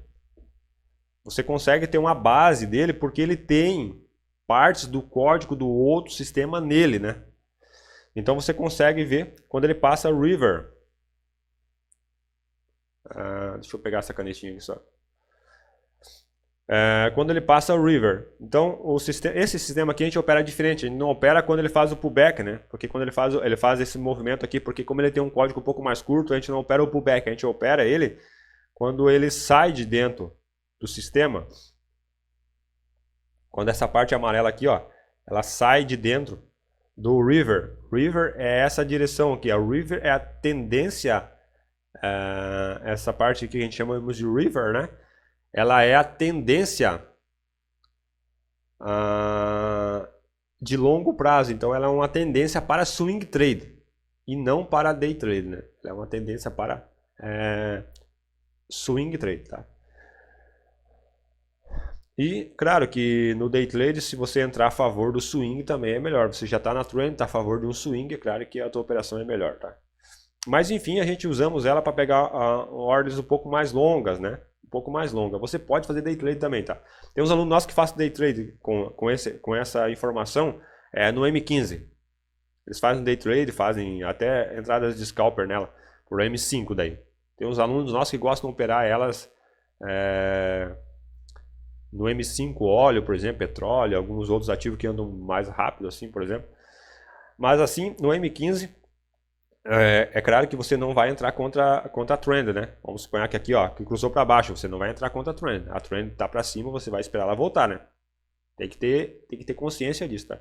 Você consegue ter uma base dele porque ele tem partes do código do outro sistema nele, né? Então você consegue ver quando ele passa river. Deixa eu pegar essa canetinha aqui só. quando ele passa o river. Então, esse sistema aqui a gente opera diferente. A gente não opera quando ele faz o pullback, né? Porque quando ele faz esse movimento aqui, porque como ele tem um código um pouco mais curto, a gente não opera o pullback. A gente opera ele quando ele sai de dentro do sistema. Quando essa parte amarela aqui, ó, ela sai de dentro do river. River é essa direção aqui. A river é a tendência, essa parte aqui que a gente chama de river, né? Ela é a tendência de longo prazo. Então, ela é uma tendência para swing trade e não para day trade, né? Ela é uma tendência para swing trade, tá? E, claro que no day trade, se você entrar a favor do swing também é melhor. Você já está na trend, está a favor de um swing, é claro que a tua operação é melhor, tá? Mas, enfim, a gente usamos ela para pegar ordens um pouco mais longas, né? Um pouco mais longa. Você pode fazer day trade também, tá? Tem uns alunos nossos que fazem day trade com essa informação no M15. Eles fazem day trade, fazem até entradas de scalper nela, por M5 daí. Tem uns alunos nossos que gostam de operar elas no M5 óleo, por exemplo, petróleo, alguns outros ativos que andam mais rápido, assim, por exemplo. Mas assim, no M15, é claro que você não vai entrar contra a trend, né? Vamos suponhar que aqui, ó, que cruzou para baixo, você não vai entrar contra a trend. A trend tá para cima, você vai esperar ela voltar, né? Tem que ter consciência disso, tá?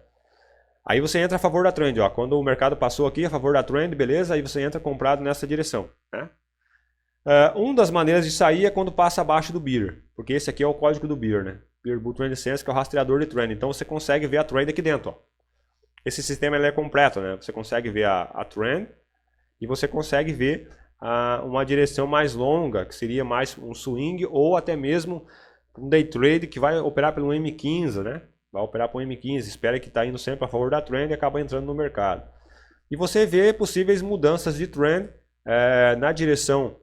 Aí você entra a favor da trend, ó. Quando o mercado passou aqui a favor da trend, beleza? Aí você entra comprado nessa direção, né? Uma das maneiras de sair é quando passa abaixo do Beer, porque esse aqui é o código do Beer, né? Beer Bull Trend Sense, que é o rastreador de trend. Então você consegue ver a trend aqui dentro, ó. Esse sistema ele é completo, né? Você consegue ver a trend e você consegue ver uma direção mais longa, que seria mais um swing ou até mesmo um day trade que vai operar pelo M15, né? Vai operar pelo M15, espera que está indo sempre a favor da trend e acaba entrando no mercado. E você vê possíveis mudanças de trend na direção,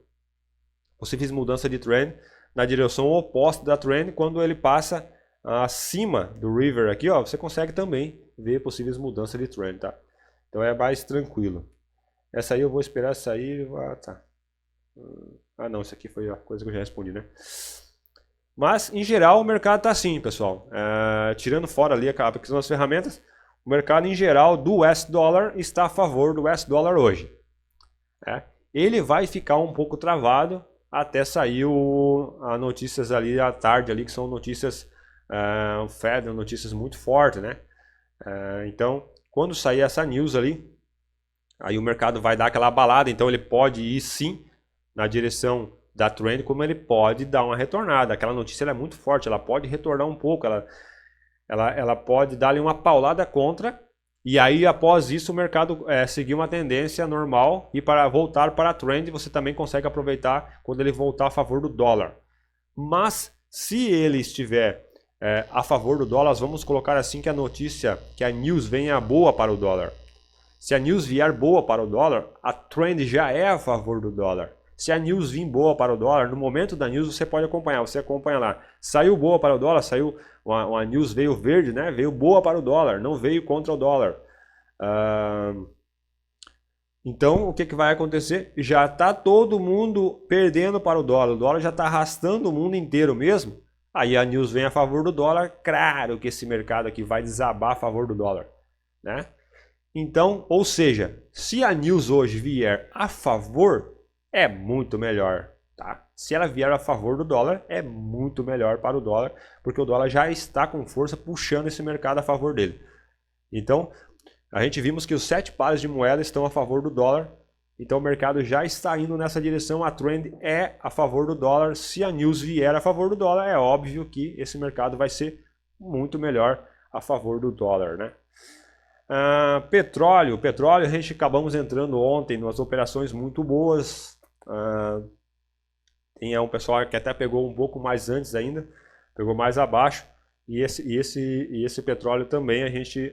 na direção oposta da trend quando ele passa acima do river aqui, ó, você consegue também ver possíveis mudanças de trend, tá? Então é mais tranquilo. Essa aí eu vou esperar sair. Tá. Não, isso aqui foi a coisa que eu já respondi, né? Mas, em geral, o mercado tá assim, pessoal. Tirando fora ali a questão das ferramentas, o mercado, em geral, do US Dollar está a favor do US Dollar hoje. Ele vai ficar um pouco travado até sair as notícias ali à tarde, ali, que são notícias Fed, notícias muito fortes, né? Então, quando sair essa news ali, aí o mercado vai dar aquela abalada, então ele pode ir sim na direção da trend, como ele pode dar uma retornada. Aquela notícia ela é muito forte, ela pode retornar um pouco, ela pode dar ali uma paulada contra, e aí após isso o mercado seguir uma tendência normal e para voltar para a trend, você também consegue aproveitar quando ele voltar a favor do dólar. Mas se ele estiver a favor do dólar, vamos colocar assim que a notícia, que a news venha boa para o dólar. Se a news vier boa para o dólar, a trend já é a favor do dólar. Se a news vir boa para o dólar, no momento da news você pode acompanhar, você acompanha lá. Saiu boa para o dólar, saiu uma news veio verde, né? Veio boa para o dólar, não veio contra o dólar. Então, o que vai acontecer? Já está todo mundo perdendo para o dólar já está arrastando o mundo inteiro mesmo. Aí a news vem a favor do dólar, claro que esse mercado aqui vai desabar a favor do dólar, né? Então, ou seja, se a news hoje vier a favor, é muito melhor, tá? Se ela vier a favor do dólar, é muito melhor para o dólar, porque o dólar já está com força puxando esse mercado a favor dele. Então, a gente vimos que os 7 pares de moeda estão a favor do dólar, então o mercado já está indo nessa direção, a trend é a favor do dólar. Se a news vier a favor do dólar, é óbvio que esse mercado vai ser muito melhor a favor do dólar, né? Petróleo, a gente acabamos entrando ontem em umas operações muito boas. Tem um pessoal que até pegou um pouco mais antes ainda, pegou mais abaixo, e esse petróleo também a gente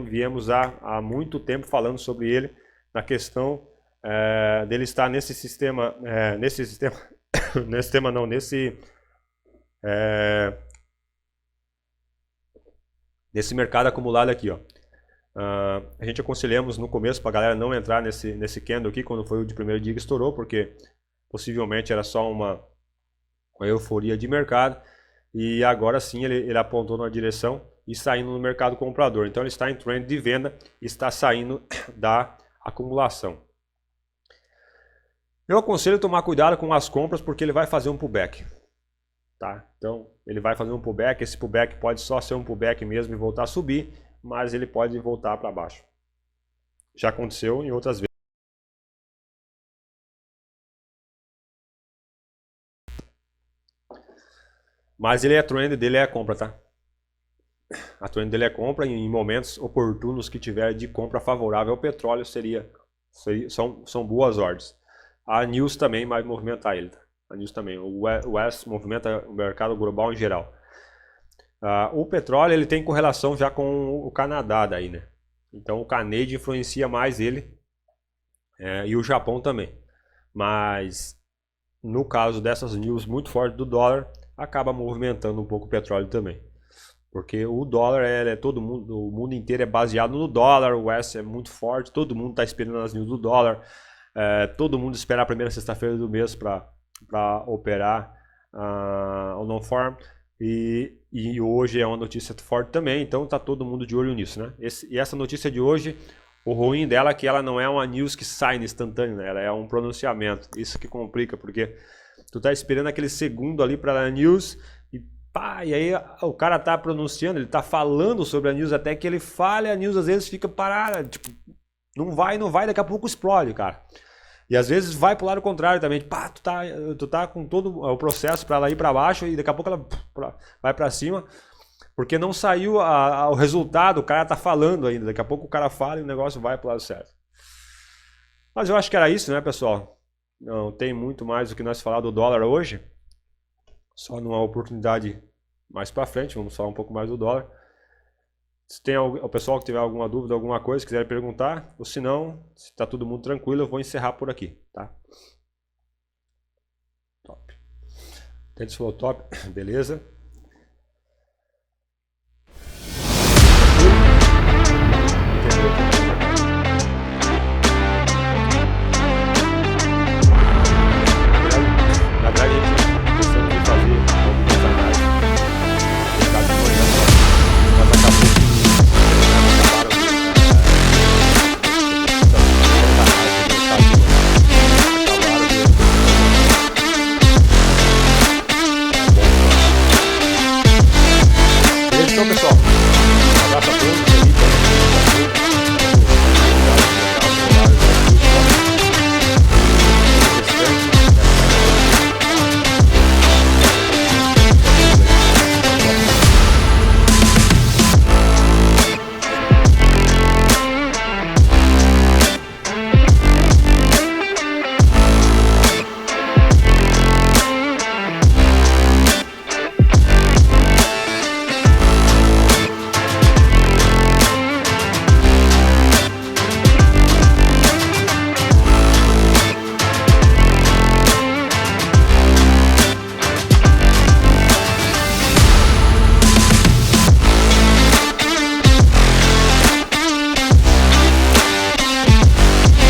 viemos há muito tempo falando sobre ele, na questão dele estar nesse sistema, nesse mercado acumulado aqui, ó. A gente aconselhamos no começo para a galera não entrar nesse candle aqui quando foi o de primeiro dia que estourou, porque possivelmente era só uma euforia de mercado. e agora sim ele apontou na direção e saindo no mercado comprador. Então ele está em trend de venda e está saindo da acumulação. Eu aconselho tomar cuidado com as compras porque ele vai fazer um pullback. Tá? Então ele vai fazer um pullback, esse pullback pode só ser um pullback mesmo e voltar a subir, mas ele pode voltar para baixo. Já aconteceu em outras vezes. Mas ele é trend dele é compra, tá? A trend dele é compra em momentos oportunos que tiver de compra favorável ao petróleo são boas ordens. A News também vai movimentar ele, tá? A News também. O West movimenta o mercado global em geral. O petróleo ele tem correlação já com o Canadá daí, né? Então o Canadian influencia mais ele e o Japão também. Mas no caso dessas news muito fortes do dólar, acaba movimentando um pouco o petróleo também. Porque o dólar todo mundo, o mundo inteiro é baseado no dólar, o West é muito forte, todo mundo está esperando as news do dólar, todo mundo espera a primeira sexta-feira do mês para operar o non-farm. E hoje é uma notícia forte também, então está todo mundo de olho nisso, né? E essa notícia de hoje, o ruim dela é que ela não é uma news que sai no instantâneo, né? Ela é um pronunciamento, isso que complica, porque tu tá esperando aquele segundo ali para a news e aí o cara tá pronunciando, ele tá falando sobre a news até que ele fale, a news às vezes fica parada, tipo, não vai, daqui a pouco explode, cara. E às vezes vai pro lado contrário também, tu tá com todo o processo para ela ir para baixo e daqui a pouco ela vai para cima, porque não saiu o resultado, o cara tá falando ainda, daqui a pouco o cara fala e o negócio vai pro lado certo. Mas eu acho que era isso, né, pessoal? Não tem muito mais do que nós falar do dólar hoje. Só numa oportunidade mais para frente, vamos falar um pouco mais do dólar. Se tem o pessoal que tiver alguma dúvida, alguma coisa, quiser perguntar, ou se não, se está todo mundo tranquilo, eu vou encerrar por aqui, tá? Top. Tente falou top, beleza? Na verdade, a gente pensando em fazer algumas análises. Mercado de manhã, mas acabou. Então, pessoal, um abraço a todos.